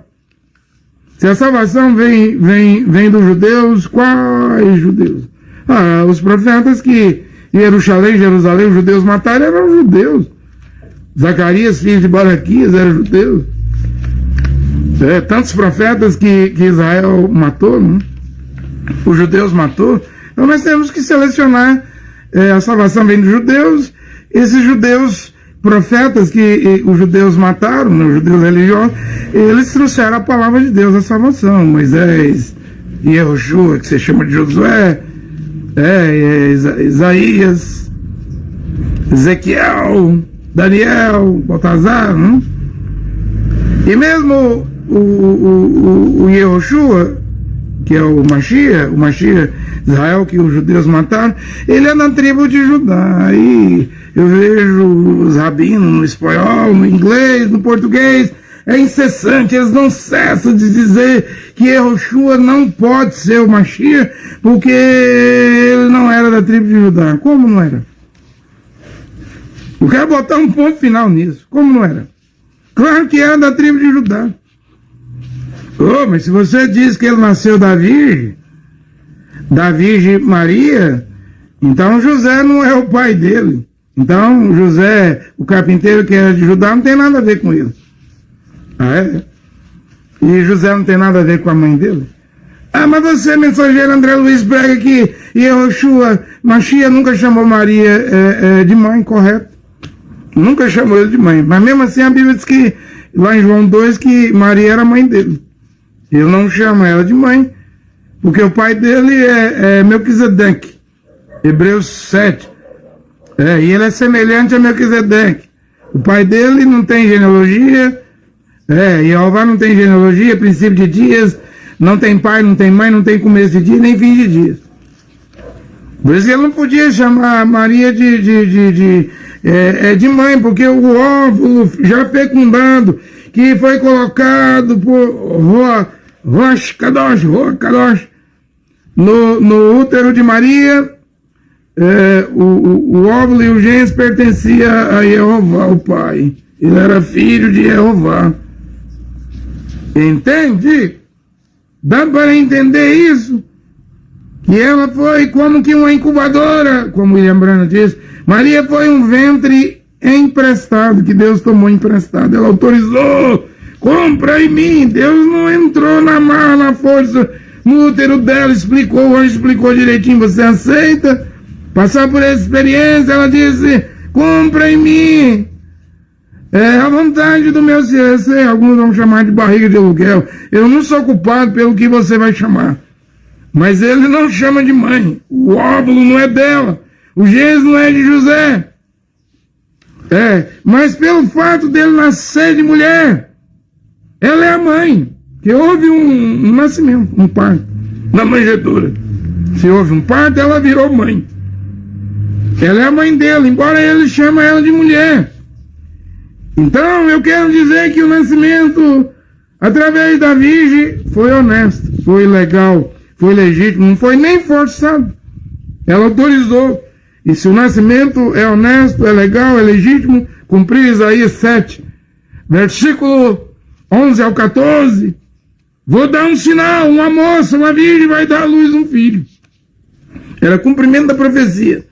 Se a salvação vem dos judeus, quais judeus? Os profetas que em Jerusalém, os judeus mataram eram judeus. Zacarias, filho de Baraquias, era judeu. Tantos profetas que Israel matou, né? Os judeus matou. Então nós temos que selecionar. A salvação vem dos judeus. Esses judeus profetas que os judeus mataram, os judeus religiosos, eles trouxeram a palavra de Deus, a salvação. Moisés, Yehoshua, que se chama de Josué, Isaías, Ezequiel, Daniel, Baltazar, né? E mesmo o Yehoshua, que é o Mashiach de Israel, que os judeus mataram, ele é da tribo de Judá. Aí eu vejo os rabinos no espanhol, no inglês, no português, é incessante, eles não cessam de dizer que Yehoshua não pode ser o Mashiach, porque ele não era da tribo de Judá. Como não era? Eu quero botar um ponto final nisso. Como não era? Claro que era da tribo de Judá. Mas se você diz que ele nasceu da Virgem Maria, então José não é o pai dele. Então José, o carpinteiro que era de Judá, não tem nada a ver com ele. E José não tem nada a ver com a mãe dele? Mas você, mensageiro André Luiz, prega que Yehoshua, Mashiach nunca chamou Maria de mãe, correto? Nunca chamou ele de mãe. Mas mesmo assim a Bíblia diz que, lá em João 2, que Maria era mãe dele. Ele não chama ela de mãe, porque o pai dele é Melquisedeque. Hebreus 7. E ele é semelhante a Melquisedeque. O pai dele não tem genealogia. Jeová não tem genealogia, princípio de dias. Não tem pai, não tem mãe, não tem começo de dia, nem fim de dias. Por isso que ele não podia chamar Maria de mãe, porque o óvulo já fecundado, que foi colocado por Rosh Kadosh, no útero de Maria, o óvulo e o genes pertencia a Jeová, o pai. Ele era filho de Jeová. Entende? Dá para entender isso? Que ela foi como que uma incubadora, como William Branham diz. Maria foi um ventre emprestado, que Deus tomou emprestado. Ela autorizou, compra em mim. Deus não entrou na marra, na força, no útero dela, explicou, hoje explicou direitinho, você aceita? Passar por essa experiência, ela disse, compra em mim. É a vontade do meu ser. Alguns vão chamar de barriga de aluguel. Eu não sou culpado pelo que você vai chamar. Mas ele não chama de mãe. O óvulo não é dela. O genes não é de José. Mas pelo fato dele nascer de mulher, ela é a mãe. Que houve um nascimento, um parto, na manjedoura. Se houve um parto, ela virou mãe. Ela é a mãe dele, embora ele chame ela de mulher. Então, eu quero dizer que o nascimento, através da Virgem, foi honesto, foi legal, foi legítimo, não foi nem forçado. Ela autorizou. E se o nascimento é honesto, é legal, é legítimo, cumprir Isaías 7, versículo 11 ao 14, vou dar um sinal, uma moça, uma virgem vai dar à luz um filho. Era cumprimento da profecia.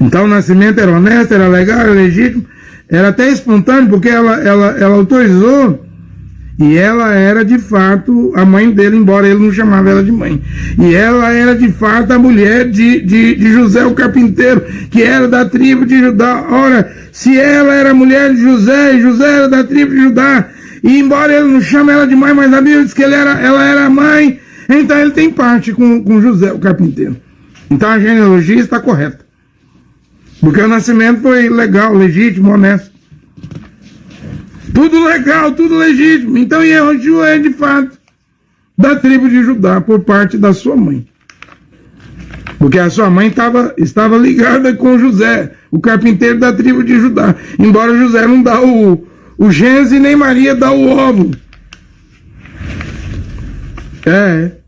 Então o nascimento era honesto, era legal, era legítimo, era até espontâneo, porque ela autorizou, e ela era de fato a mãe dele, embora ele não chamava ela de mãe. E ela era de fato a mulher de José o carpinteiro, que era da tribo de Judá. Ora, se ela era mulher de José, e José era da tribo de Judá, e embora ele não chame ela de mãe, mas a Bíblia diz que ela era a mãe, então ele tem parte com José o carpinteiro. Então a genealogia está correta. Porque o nascimento foi legal, legítimo, honesto. Tudo legal, tudo legítimo. Então Yehoshua é de fato da tribo de Judá, por parte da sua mãe. Porque a sua mãe estava ligada com José, o carpinteiro da tribo de Judá. Embora José não dá o genes e nem Maria dá o óvulo.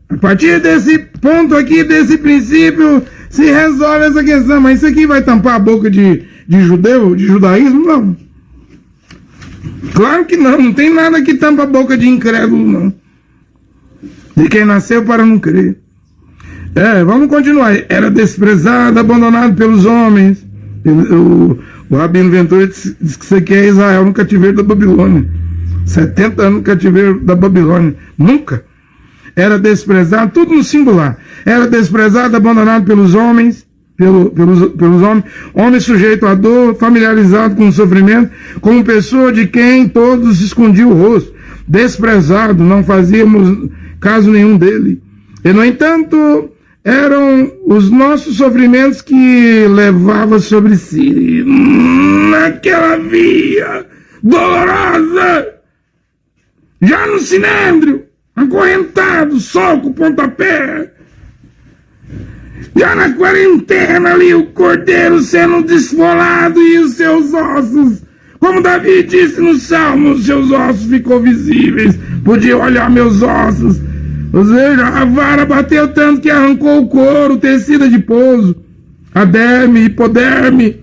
A partir desse ponto aqui, desse princípio, se resolve essa questão. Mas isso aqui vai tampar a boca de judeu, de judaísmo? Não. Claro que não. Não tem nada que tampa a boca de incrédulo, não. De quem nasceu para não crer. Vamos continuar. Era desprezado, abandonado pelos homens. O Rabino Ventura diz que isso aqui é Israel no cativeiro da Babilônia. 70 anos no cativeiro da Babilônia. Nunca. Era desprezado, tudo no singular. Era desprezado, abandonado pelos homens, pelos homens, homem sujeito à dor, familiarizado com o sofrimento, como pessoa de quem todos escondiam o rosto, desprezado, não fazíamos caso nenhum dele. E, no entanto, eram os nossos sofrimentos que levava sobre si, naquela via dolorosa, já no sinédrio, acorrentado, soco, pontapé. Já na quarentena ali, o cordeiro sendo desfolado e os seus ossos, como Davi disse no Salmo, os seus ossos ficou visíveis, podia olhar meus ossos. Ou seja, a vara bateu tanto que arrancou o couro, o tecido adiposo, a derme, hipoderme.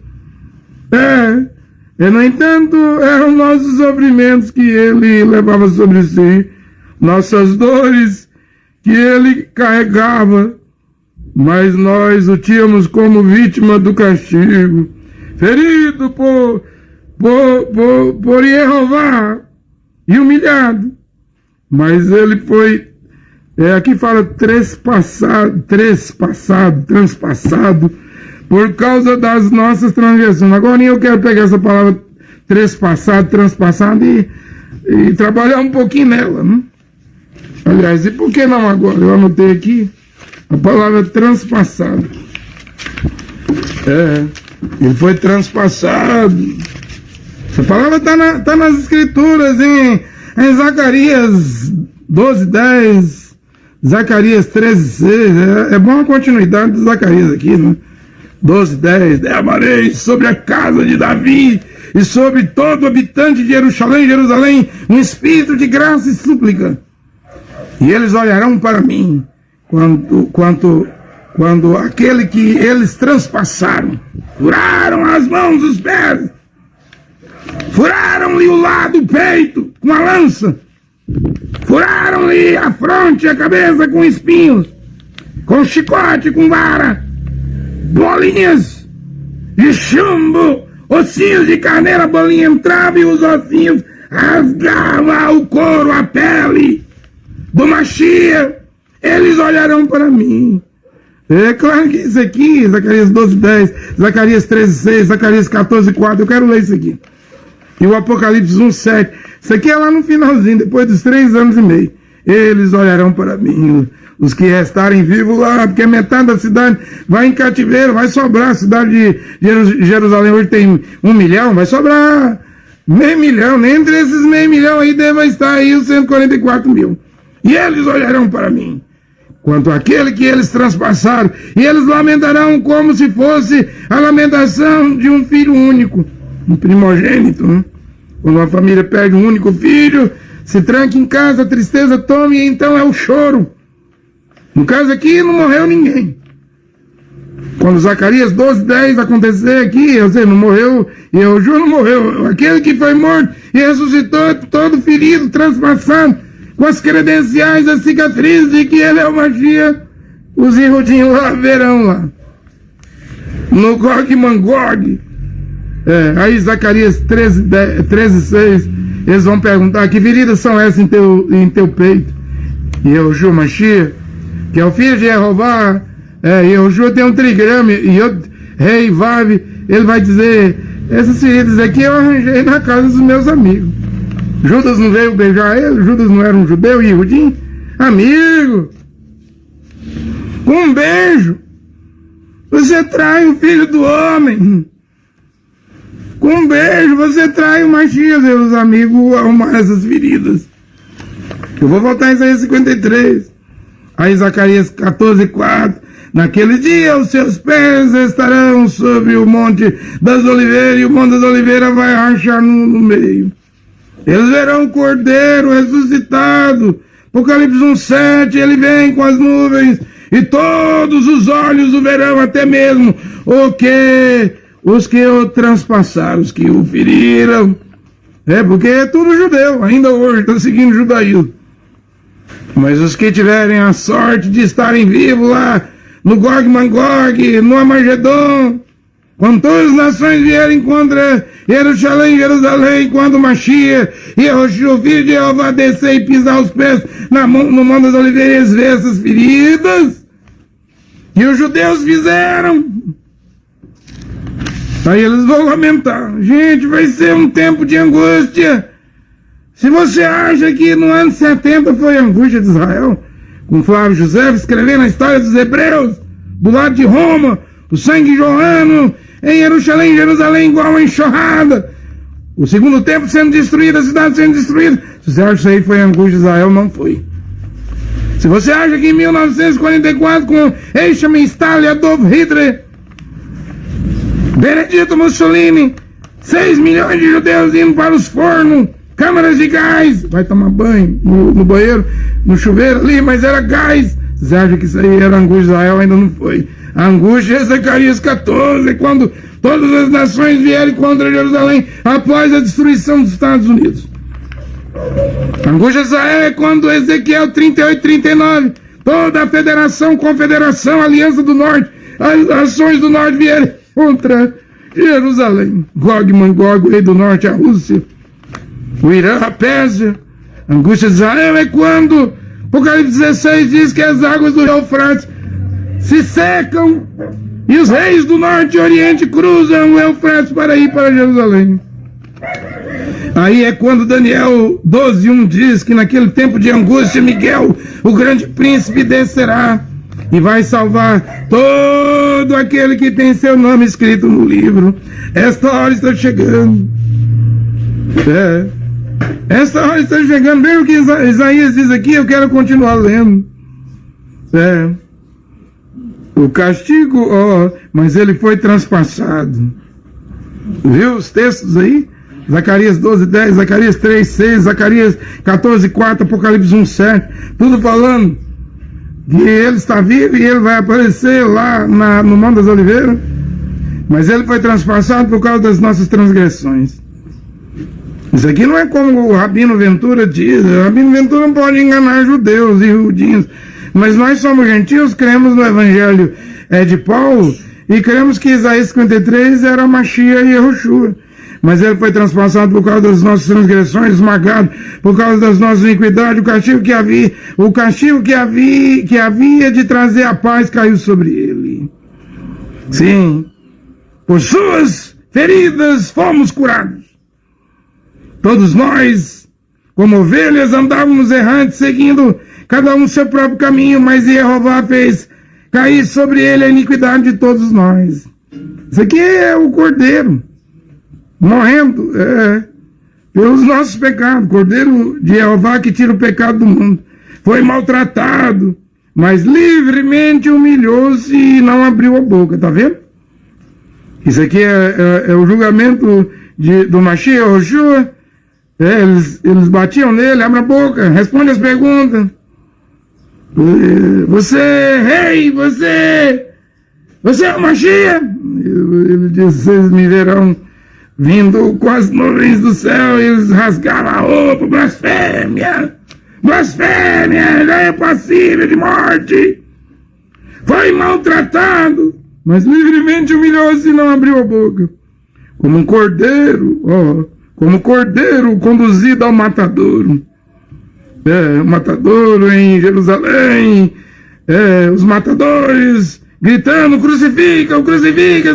E, no entanto, eram nossos sofrimentos que ele levava sobre si, nossas dores que ele carregava, mas nós o tínhamos como vítima do castigo, ferido por Jeová e humilhado. Mas ele foi, transpassado por causa das nossas transgressões. Agora eu quero pegar essa palavra transpassado e trabalhar um pouquinho nela, né? Aliás, e por que não agora? Eu anotei aqui a palavra transpassado. Ele foi transpassado. Essa palavra está nas escrituras, em Zacarias 12:10, Zacarias 13:6. É bom a continuidade de Zacarias aqui, né? 12:10, derramarei sobre a casa de Davi e sobre todo habitante de Jerusalém, um espírito de graça e súplica. E eles olharão para mim quando aquele que eles transpassaram, furaram as mãos, os pés, furaram-lhe o lado, o peito, com a lança, furaram-lhe a fronte e a cabeça com espinhos, com chicote, com vara, bolinhas de chumbo, ossinhos de carneiro, a bolinha entrava e os ossinhos rasgava o couro, a pele do Machia. Eles olharão para mim. É claro que isso aqui, Zacarias 12:10, Zacarias 13:6, Zacarias 14:4, eu quero ler isso aqui. E o Apocalipse 1:7, isso aqui é lá no finalzinho, depois dos 3 anos e meio. Eles olharão para mim, os que restarem vivos lá, porque metade da cidade vai em cativeiro, vai sobrar. A cidade de Jerusalém hoje tem 1 milhão, vai sobrar meio milhão, nem entre esses meio milhão aí deve estar aí os 144 mil. E eles olharão para mim, quanto àquele que eles transpassaram, e eles lamentarão como se fosse a lamentação de um filho único, um primogênito, né? Quando uma família perde um único filho, se tranca em casa, a tristeza toma e então é o choro. No caso aqui não morreu ninguém. Quando Zacarias 12:10 acontecer aqui, eu sei, não morreu, Jeú não morreu, aquele que foi morto e ressuscitou todo ferido, transpassado, com as credenciais, as cicatrizes de que ele é o Machia, os irudinhos lá verão lá, no Gog e Magog. Aí Zacarias 13:6, eles vão perguntar: que feridas são essas em teu peito? E Jeú Machia, que é o filho de Jeová, Jeú tem um trigrama, e rei Vav, ele vai dizer: essas feridas aqui eu arranjei na casa dos meus amigos. Judas não veio beijar ele? Judas não era um judeu e Ihudim? Amigo, um beijo, você trai o filho do homem. Com um beijo você trai o Machia, meus amigos, arrumar essas feridas. Eu vou voltar em Isaías 53. Aí Zacarias 14:4. Naquele dia os seus pés estarão sobre o monte das oliveiras, e o monte das oliveiras vai rachar no meio. Eles verão o Cordeiro ressuscitado. Apocalipse 1:7, ele vem com as nuvens, e todos os olhos o verão, até mesmo os que o transpassaram, os que o feriram. Porque é tudo judeu, ainda hoje está seguindo o judaísmo. Mas os que tiverem a sorte de estarem vivos lá no Gog e Magog, no Armagedon, quando todas as nações vierem contra Jerusalém, quando o Machia e o filho de Jeová descer e pisar os pés no Monte das Oliveiras, ver essas feridas que os judeus fizeram, aí eles vão lamentar. Gente, vai ser um tempo de angústia. Se você acha que no ano 70 foi a angústia de Israel, com Flávio José escrevendo a história dos hebreus, do lado de Roma, o sangue jorrando em Jerusalém, igual uma enxurrada, o segundo templo sendo destruído, a cidade sendo destruída. Se você acha que isso aí foi a angústia de Israel, não foi. Se você acha que em 1944, com Eichmann, Stalin, Adolf Hitler, Benedito Mussolini, 6 milhões de judeus indo para os fornos, câmaras de gás, vai tomar banho no banheiro, no chuveiro ali, mas era gás. Você acha que isso aí era a angústia de Israel? Ainda não foi. A angústia é Zacarias 14, quando todas as nações vierem contra Jerusalém após a destruição dos Estados Unidos. A angústia de Israel é quando Ezequiel 38:39, toda a federação, confederação, aliança do norte, as nações do norte vierem contra Jerusalém. Gog e Magog, o rei do norte, a Rússia, o Irã, a Pérsia. A angústia de Israel é quando Apocalipse 16 diz que as águas do Eufrates se secam E os reis do norte e oriente cruzam o Eufrates para ir para Jerusalém. Aí é quando Daniel 12:1 diz que naquele tempo de angústia, Miguel, o grande príncipe, descerá e vai salvar todo aquele que tem seu nome escrito no livro. Esta hora está chegando. Esta hora está chegando. Bem o que Isaías diz aqui, eu quero continuar lendo. O castigo, mas ele foi transpassado. Viu os textos aí? Zacarias 12:10, Zacarias 3:6, Zacarias 14:4, Apocalipse 1:7, tudo falando que ele está vivo e ele vai aparecer lá no Monte das Oliveiras, mas ele foi transpassado por causa das nossas transgressões. Isso aqui não é como o Rabino Ventura diz. O Rabino Ventura não pode enganar judeus e judios, mas nós somos gentios, cremos no Evangelho de Paulo e cremos que Isaías 53 era Mashiach e Yehoshua. Mas ele foi transpassado por causa das nossas transgressões, esmagado por causa das nossas iniquidades. O castigo que havia de trazer a paz caiu sobre ele. Sim, por suas feridas fomos curados. Todos nós, como ovelhas, andávamos errantes, seguindo cada um seu próprio caminho, mas Jeová fez cair sobre ele a iniquidade de todos nós. Isso aqui é o Cordeiro morrendo pelos nossos pecados. Cordeiro de Jeová que tira o pecado do mundo. Foi maltratado, mas livremente humilhou-se e não abriu a boca. Tá vendo? Isso aqui é o julgamento do Mashiach, Yehoshua. Eles batiam nele, abre a boca, responde as perguntas. Você, rei, você é o Mashiach? Ele disse, vocês me verão vindo com as nuvens do céu, e eles rasgaram a roupa, blasfêmia, já é passível de morte, foi maltratado, mas livremente humilhou-se e não abriu a boca, como um cordeiro, conduzido ao matadouro. O matadouro em Jerusalém, os matadores gritando, crucifica,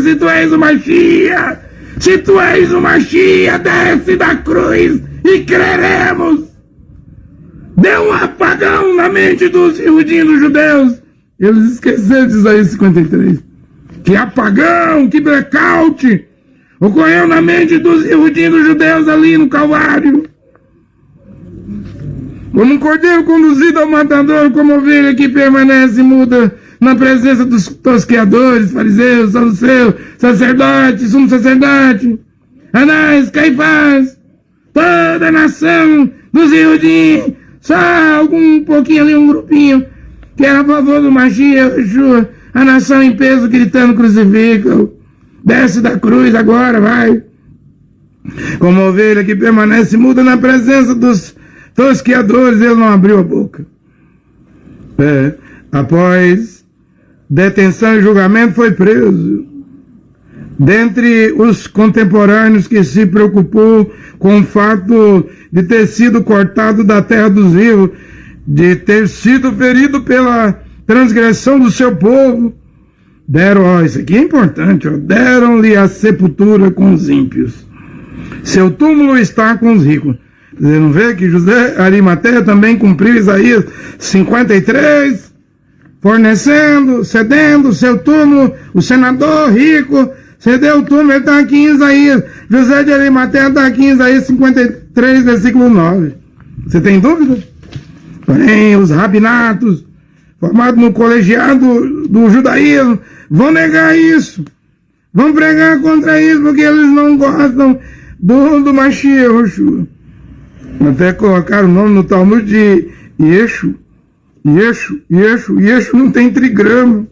se tu és o Mashiach. Se tu és o Mashiach, desce da cruz e creremos. Deu um apagão na mente dos judios, dos judeus. Eles esqueceram de Isaías 53. Que apagão, que blackout ocorreu na mente dos judios, dos judeus ali no Calvário. Como um cordeiro conduzido ao matador, como ovelha que permanece muda na presença dos tosqueadores, fariseus, saduceus, sacerdotes, sumo sacerdote, Anás, Caifás, toda a nação dos judeus, só algum pouquinho ali, um grupinho, que era a favor do Mashiach, Yehoshua, a nação em peso gritando, crucifica-o, desce da cruz agora, vai. Como ovelha que permanece muda na presença dos tosqueadores, ele não abriu a boca. Após detenção e julgamento, foi preso. Dentre os contemporâneos que se preocupou com o fato de ter sido cortado da terra dos vivos, de ter sido ferido pela transgressão do seu povo, isso aqui é importante, deram-lhe a sepultura com os ímpios. Seu túmulo está com os ricos. Você não vê que José Arimateia também cumpriu Isaías 53, fornecendo, cedendo seu túmulo, o senador rico cedeu o túmulo, ele está aqui em Isaías. José de Arimateia está aqui em Isaías 53, versículo 9. Você tem dúvida? Porém, os rabinatos, formados no colegiado do judaísmo, vão negar isso. Vão pregar contra isso, porque eles não gostam do Mashiach, Yehoshua. Até colocaram o nome no Talmud de Yeshu. Yeshu não tem trigrama.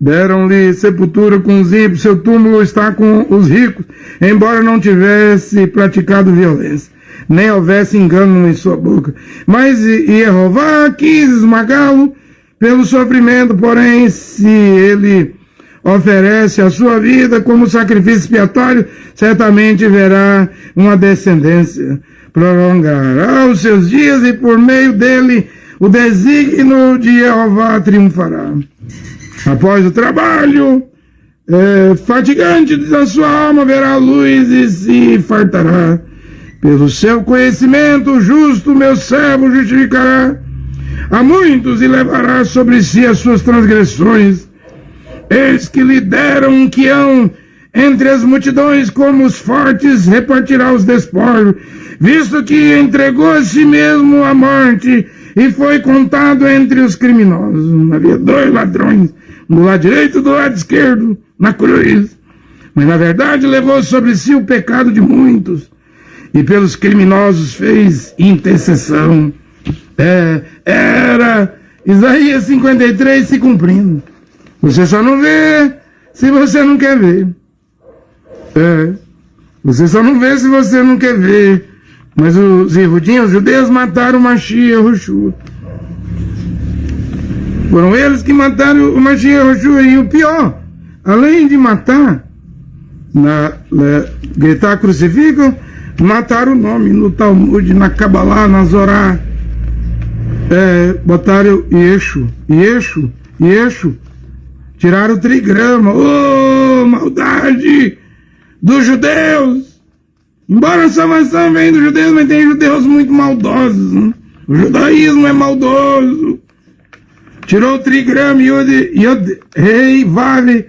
Deram-lhe sepultura com os ímpios, seu túmulo está com os ricos, embora não tivesse praticado violência, nem houvesse engano em sua boca. Mas Jeová quis esmagá-lo pelo sofrimento, porém, se ele oferece a sua vida como sacrifício expiatório, certamente verá uma descendência, prolongará os seus dias e por meio dele o desígnio de Jeová triunfará. Após o trabalho fatigante da sua alma, verá a luz e se fartará. Pelo seu conhecimento justo, meu servo justificará a muitos e levará sobre si as suas transgressões. Eis que lhe deram um quião entre as multidões, como os fortes repartirá os despojos, visto que entregou a si mesmo à morte e foi contado entre os criminosos. Havia 2 ladrões, do lado direito e do lado esquerdo, na cruz. Mas na verdade levou sobre si o pecado de muitos e pelos criminosos fez intercessão. Era Isaías 53 se cumprindo. Você só não vê se você não quer ver. Você só não vê se você não quer ver. Mas os Yehudim, os judeus, mataram o Mashiach Yahushua. Foram eles que mataram o Mashiach Yahushua. E o pior, além de matar, gritar crucificam, mataram o nome no Talmud, na Kabbalah, na Zorá. Botaram Yeshu. Tiraram o trigrama. Maldade dos judeus! Embora a salvação venha dos judeus, mas tem judeus muito maldosos. Né? O judaísmo é maldoso. Tirou o trigrama, Yod, Rei, Vale,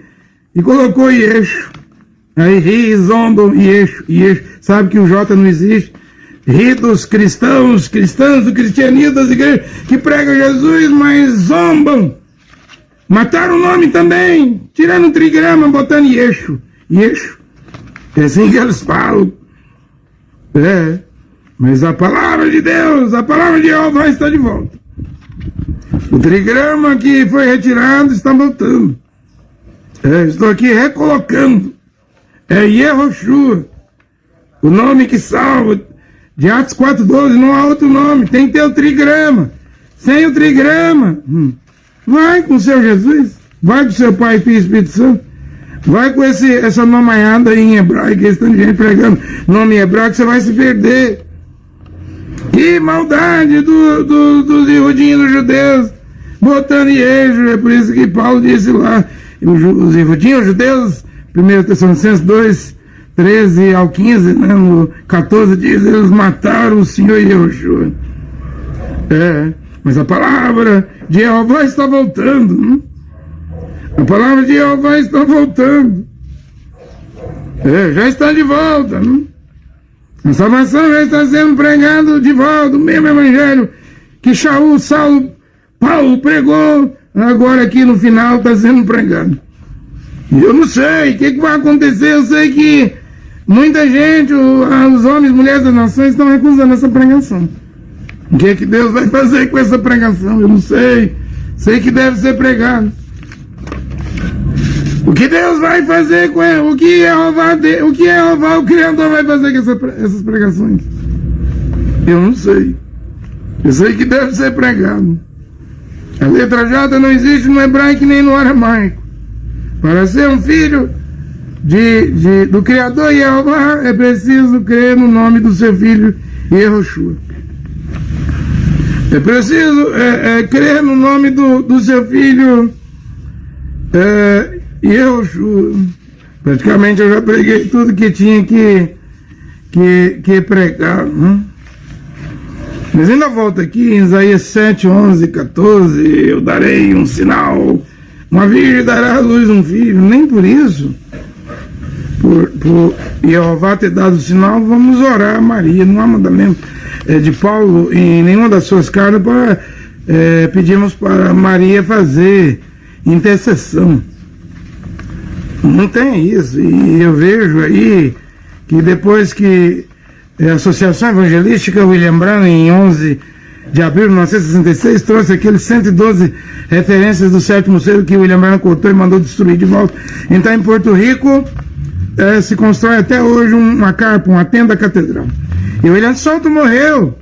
e colocou Yeshu. Aí Ri, zombam, Yeshu. Sabe que o J não existe? Ri dos cristãos do cristianismo, das igrejas que pregam Jesus, mas zombam. Mataram o nome também, tirando o trigrama, botando Yeshu. É assim que eles falam. Mas a palavra de Deus, a palavra de Jeová está de volta. O trigrama que foi retirado está voltando. Estou aqui recolocando. Yehoshua, o nome que salva. De Atos 4:12, não há outro nome. Tem que ter o trigrama. Sem o trigrama, vai com o seu Jesus. Vai com o seu Pai, Filho e Espírito Santo. Vai com essa nomaiada aí em hebraico, esse tanto de gente pregando nome em hebraico, você vai se perder. Que maldade dos Yehudim, dos judeus, botando Yeshu. É por isso que Paulo disse lá, os Yehudim, os judeus, 1 Tessalonicenses 2, 13 ao 15, né, no 14 diz, eles mataram o Senhor Yahushua. Mas a palavra de Jeová está voltando, né? A palavra de Jeová está voltando. Já está de volta, né? A salvação já está sendo pregada de volta, o mesmo evangelho que Shaul, Saulo, Paulo pregou, agora aqui no final está sendo pregado. E eu não sei o que vai acontecer, eu sei que muita gente, os homens e mulheres das nações estão recusando essa pregação. O que Deus vai fazer com essa pregação? Eu não sei. Sei que deve ser pregado. O que Deus vai fazer com ela? O que Jeová, o Criador, vai fazer com essas pregações? Eu não sei. Eu sei que deve ser pregado. A letra J não existe no hebraico nem no aramaico. Para ser um filho do Criador Jeová, é preciso crer no nome do seu filho Yehoshua. É preciso crer no nome do seu filho Yehoshua. Praticamente eu já preguei tudo que tinha que pregar. Né? Mas ainda volto aqui em Isaías 7, 11, 14. Eu darei um sinal. Uma virgem dará à luz um filho. Nem por isso, por Jeová ter dado o sinal, vamos orar a Maria. Não há mandamento de Paulo em nenhuma das suas cartas para pedimos para Maria fazer intercessão. Não tem isso. E eu vejo aí que depois que a Associação Evangelística William Branham, em 11 de abril de 1966, trouxe aqueles 112 referências do sétimo selo que William Branham cortou e mandou destruir de volta. Então, em Porto Rico, se constrói até hoje uma carpa, uma tenda catedral. E o William Souto morreu.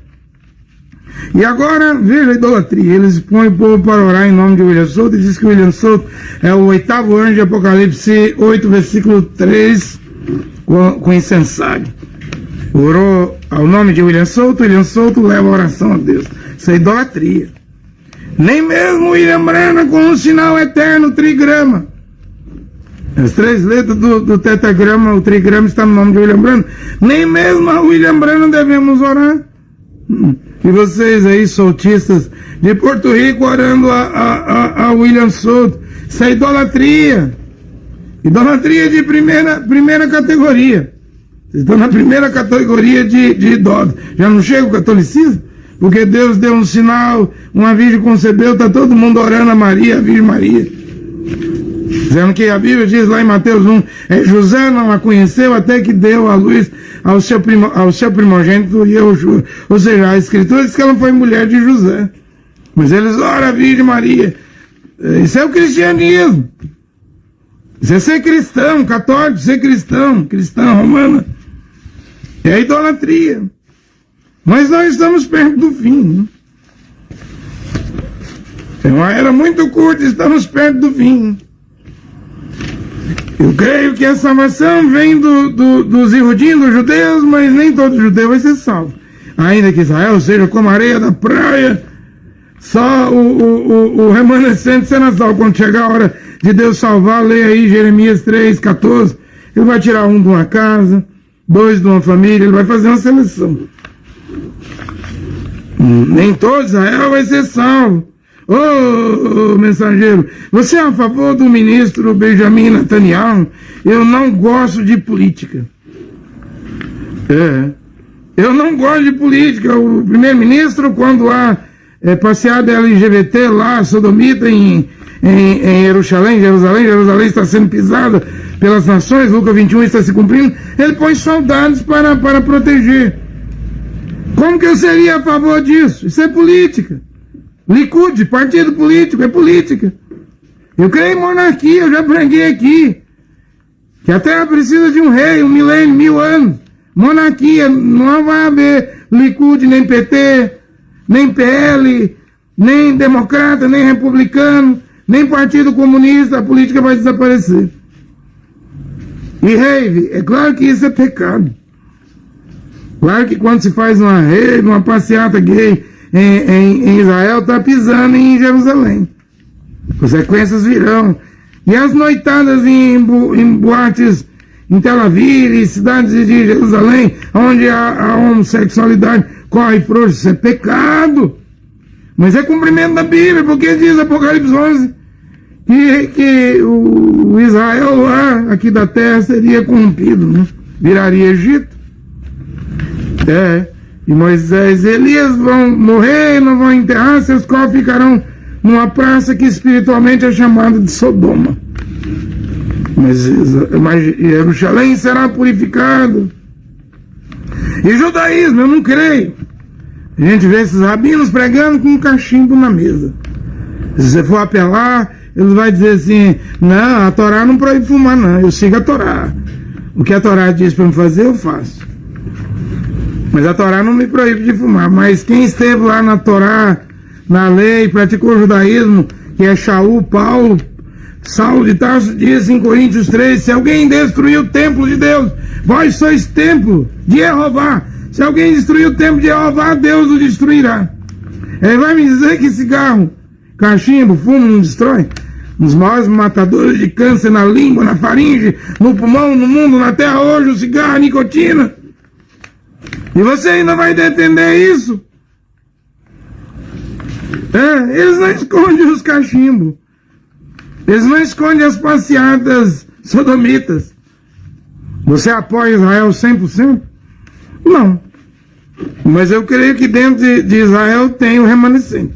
E agora, veja a idolatria. Eles põem o povo para orar em nome de William Souto e diz que o William Souto é o 8º anjo de Apocalipse 8, versículo 3, com incensário. Orou ao nome de William Souto leva a oração a Deus. Isso é idolatria. Nem mesmo William Branham com um sinal eterno, trigrama. As 3 letras do tetragrama, o trigrama está no nome de William Branham. Nem mesmo a William Branham devemos orar. E vocês aí, soltistas de Porto Rico, orando a William Souto. Isso é idolatria. Idolatria de primeira categoria. Vocês estão na primeira categoria de idosos. Já não chega o catolicismo? Porque Deus deu um sinal, uma virgem concebeu, está todo mundo orando a Maria, a Virgem Maria. Dizendo que a Bíblia diz lá em Mateus 1, José não a conheceu até que deu a luz ao seu primogênito Yehoshua. Ou seja, a Escritura diz que ela foi mulher de José. Mas eles oram a Virgem Maria. Isso é o cristianismo. Isso é ser cristão, católico, ser cristã romana. É a idolatria. Mas nós estamos perto do fim. Né? É uma era muito curta, estamos perto do fim. Eu creio que a salvação vem dos Yehudim, dos judeus, mas nem todo judeu vai ser salvo. Ainda que Israel seja como a areia da praia, só o remanescente será salvo. Quando chegar a hora de Deus salvar, leia aí Jeremias 3,14, ele vai tirar 1 de uma casa, 2 de uma família, ele vai fazer uma seleção. Nem todo Israel vai ser salvo. Ô, mensageiro, você é a favor do ministro Benjamin Netanyahu? Eu não gosto de política. Eu não gosto de política. O primeiro-ministro, quando há passeada LGBT lá, sodomita em Jerusalém está sendo pisada pelas nações, Lucas 21 está se cumprindo, ele põe soldados para proteger. Como que eu seria a favor disso? Isso é política. Likud, partido político, é política. Eu creio em monarquia, eu já preguei aqui. Que a terra precisa de um rei, 1 milênio, 1000 anos. Monarquia, não vai haver Likud, nem PT, nem PL, nem democrata, nem republicano, nem partido comunista, a política vai desaparecer. E rave, é claro que isso é pecado. Claro que quando se faz uma rave, uma passeata gay em Israel, está pisando em Jerusalém. Consequências virão. E as noitadas em boates em Tel Aviv e cidades de Jerusalém, onde a homossexualidade corre frouxo, isso é pecado. Mas é cumprimento da Bíblia, porque diz Apocalipse 11 que o Israel lá, aqui da terra, seria corrompido, né? Viraria Egito. E Moisés e Elias vão morrer, não vão enterrar, seus corpos ficarão numa praça que espiritualmente é chamada de Sodoma. Mas Jerusalém será purificado. E judaísmo, eu não creio. A gente vê esses rabinos pregando com um cachimbo na mesa. Se você for apelar, eles vão dizer assim, não, a Torá não proíbe fumar, não, eu sigo a Torá. O que a Torá diz para me fazer, eu faço. Mas a Torá não me proíbe de fumar. Mas quem esteve lá na Torá, na lei, praticou o judaísmo, que é Shaul, Paulo, Saulo de Tarso, diz em Coríntios 3, se alguém destruir o templo de Deus, vós sois templo de Jeová. Se alguém destruir o templo de Jeová, Deus o destruirá. Ele vai me dizer que cigarro, cachimbo, fumo não destrói? Os maiores matadores de câncer na língua, na faringe, no pulmão, no mundo, na terra hoje, o cigarro, a nicotina. E você ainda vai defender isso? Eles não escondem os cachimbos. Eles não escondem as passeatas sodomitas. Você apoia Israel 100%? Não. Mas eu creio que dentro de Israel tem o remanescente.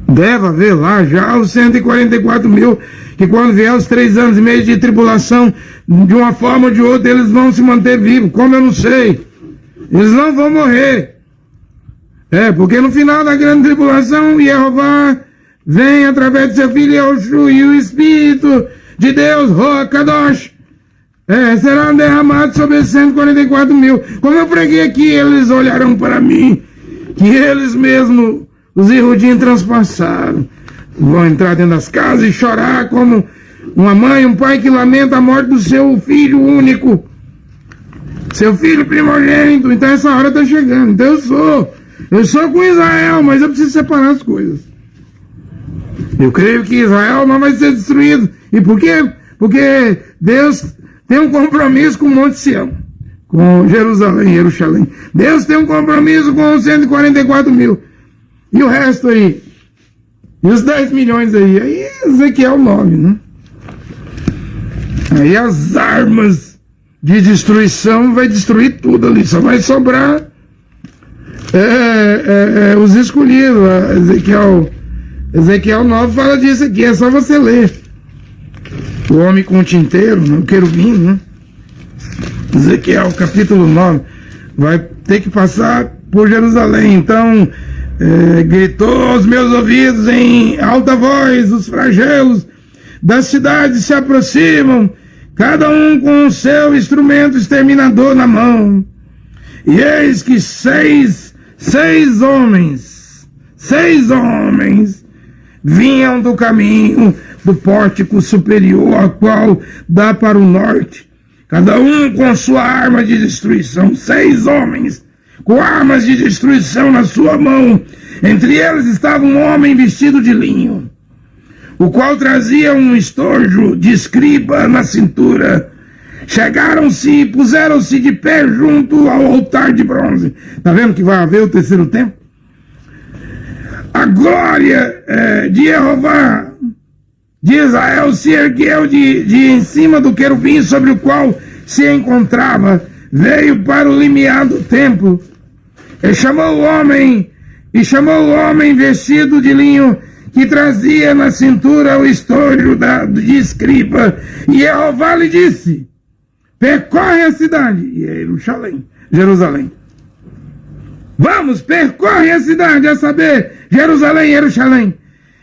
Deve haver lá já os 144 mil, que quando vier os 3 anos e meio de tribulação, de uma forma ou de outra, eles vão se manter vivos. Como eu não sei. Eles não vão morrer. Porque no final da grande tribulação, Jeová vem através de seu filho Yehoshua, e o Espírito de Deus, Roa Kadosh, será derramado sobre 144 mil. Como eu preguei aqui, eles olharão para mim, que eles mesmos, os Yehudim, transpassaram. Vão entrar dentro das casas e chorar como uma mãe, um pai que lamenta a morte do seu filho único, seu filho primogênito. Então essa hora está chegando. Então eu sou com Israel, mas eu preciso separar as coisas. Eu creio que Israel não vai ser destruído. E por quê? Porque Deus tem um compromisso com o Monte Sião, com Jerusalém. Deus tem um compromisso com os 144 mil. E o resto aí? E os 10 milhões aí? Aí Ezequiel 9, né? Aí as armas de destruição vai destruir tudo ali. Só vai sobrar os escolhidos. Ezequiel 9 fala disso aqui. É só você ler. O homem com o tinteiro, né? O querubim, né? Ezequiel capítulo 9. Vai ter que passar por Jerusalém. Então, gritou aos meus ouvidos em alta voz: os flagelos das cidades se aproximam, cada um com o seu instrumento exterminador na mão. E eis que seis homens vinham do caminho do pórtico superior, ao qual dá para o norte, cada um com sua arma de destruição. 6 homens com armas de destruição na sua mão. Entre eles estava um homem vestido de linho, o qual trazia um estojo de escriba na cintura. Chegaram-se e puseram-se de pé junto ao altar de bronze. Está vendo que vai haver o terceiro tempo? A glória de Jeová de Israel se ergueu de em cima do querubim sobre o qual se encontrava, veio para o limiar do templo, e chamou o homem vestido de linho, que trazia na cintura o estojo de escriba. E Jeová lhe disse: percorre a cidade, Jerusalém. Vamos, percorre a cidade, a saber, Jerusalém,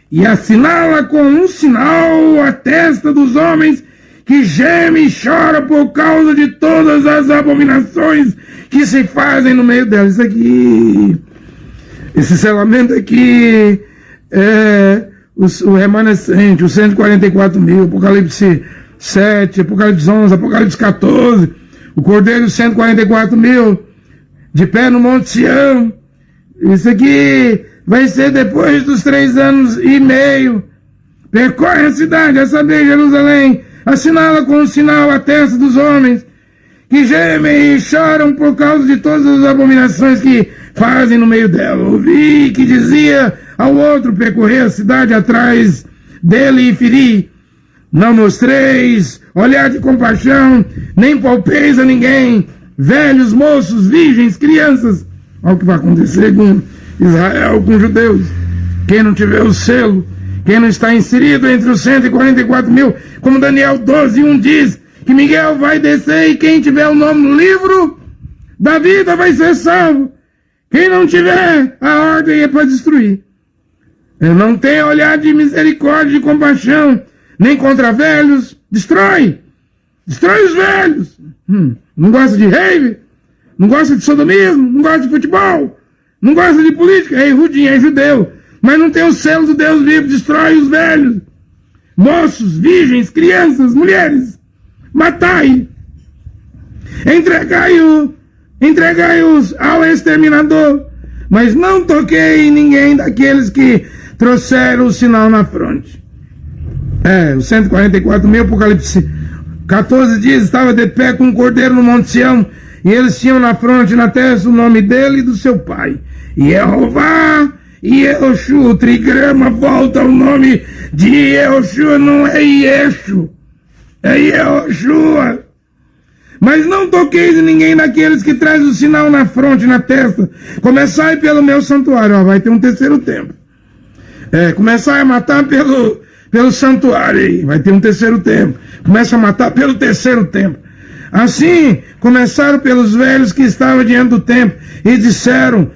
e assinala com um sinal a testa dos homens que gemem e choram por causa de todas as abominações que se fazem no meio delas. Isso aqui, esse selamento aqui é o remanescente, os 144 mil, Apocalipse 7, Apocalipse 11, Apocalipse 14, o cordeiro, 144 mil, de pé no Monte Sião. Isso aqui vai ser depois dos 3 anos e meio. Percorre a cidade, a saber, Jerusalém, assinala com um sinal a testa dos homens que gemem e choram por causa de todas as abominações que fazem no meio dela. Ouvi que dizia ao outro: percorrer a cidade atrás dele e ferir. Não mostreis olhar de compaixão, nem palpeis a ninguém, velhos, moços, virgens, crianças. Olha o que vai acontecer com Israel, com os judeus. Quem não tiver o selo, quem não está inserido entre os 144 mil, como Daniel 12:1 diz, que Miguel vai descer e quem tiver o nome no livro da vida vai ser salvo. Quem não tiver, a ordem é para destruir. Não tem olhar de misericórdia, de compaixão, nem contra velhos, destrói os velhos. Não gosta de rave, não gosta de sodomismo, não gosta de futebol, não gosta de política, é rudinho, é judeu, mas não tem o selo do Deus vivo, destrói os velhos, moços, virgens, crianças, mulheres, matai, entregai-os ao exterminador, mas não toquei em ninguém daqueles que trouxeram o sinal na fronte. Os 144 mil, Apocalipse 14 dias, estava de pé com um cordeiro no Monte Sião, e eles tinham na fronte e na testa o nome dele e do seu pai. E Jeová e Yehoshua, o trigrama volta ao nome de Yehoshua, não é Yeshu, é Yehoshua. Mas não toqueis em ninguém daqueles que traz o sinal na fronte, na testa. Começai pelo meu santuário. Vai ter um terceiro tempo. Começai a matar pelo santuário aí. Vai ter um terceiro tempo. Começa a matar pelo terceiro tempo. Assim, começaram pelos velhos que estavam diante do templo e disseram: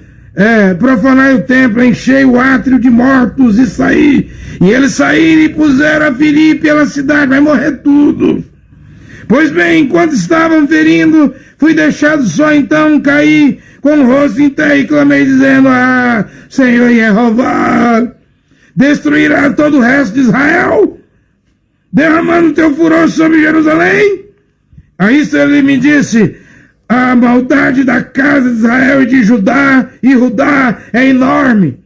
profanai o templo, enchei o átrio de mortos e saí. E eles saíram e puseram a ferir pela cidade. Vai morrer tudo. Pois bem, enquanto estavam ferindo, fui deixado só, então caí com o rosto em terra e clamei, dizendo: Senhor Jeová, destruirá todo o resto de Israel, derramando teu furor sobre Jerusalém? A isso ele me disse: a maldade da casa de Israel e de Judá é enorme.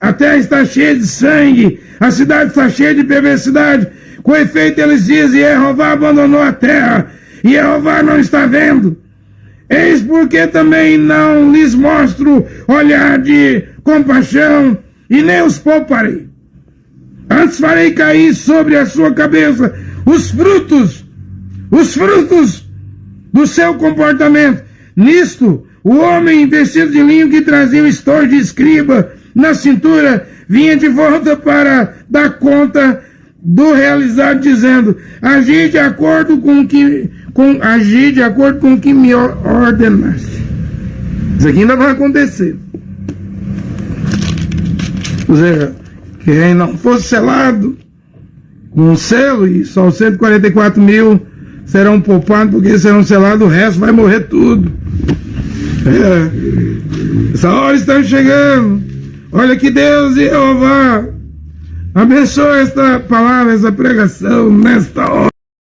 A terra está cheia de sangue, a cidade está cheia de perversidade. Com efeito, eles dizem: Jeová abandonou a terra, e Jeová não está vendo. Eis porque também não lhes mostro olhar de compaixão, e nem os pouparei. Antes farei cair sobre a sua cabeça os frutos do seu comportamento. Nisto, o homem vestido de linho que trazia o estojo de escriba na cintura vinha de volta para dar conta do realizado, dizendo: agi de acordo com o que me ordenaste. Isso aqui ainda vai acontecer. Ou seja, quem não fosse selado com um selo, e só os 144 mil serão poupados, porque serão selados, o resto vai morrer tudo. Essa hora está chegando. Olha que Deus e Jeová abençoe esta palavra, essa pregação nesta hora.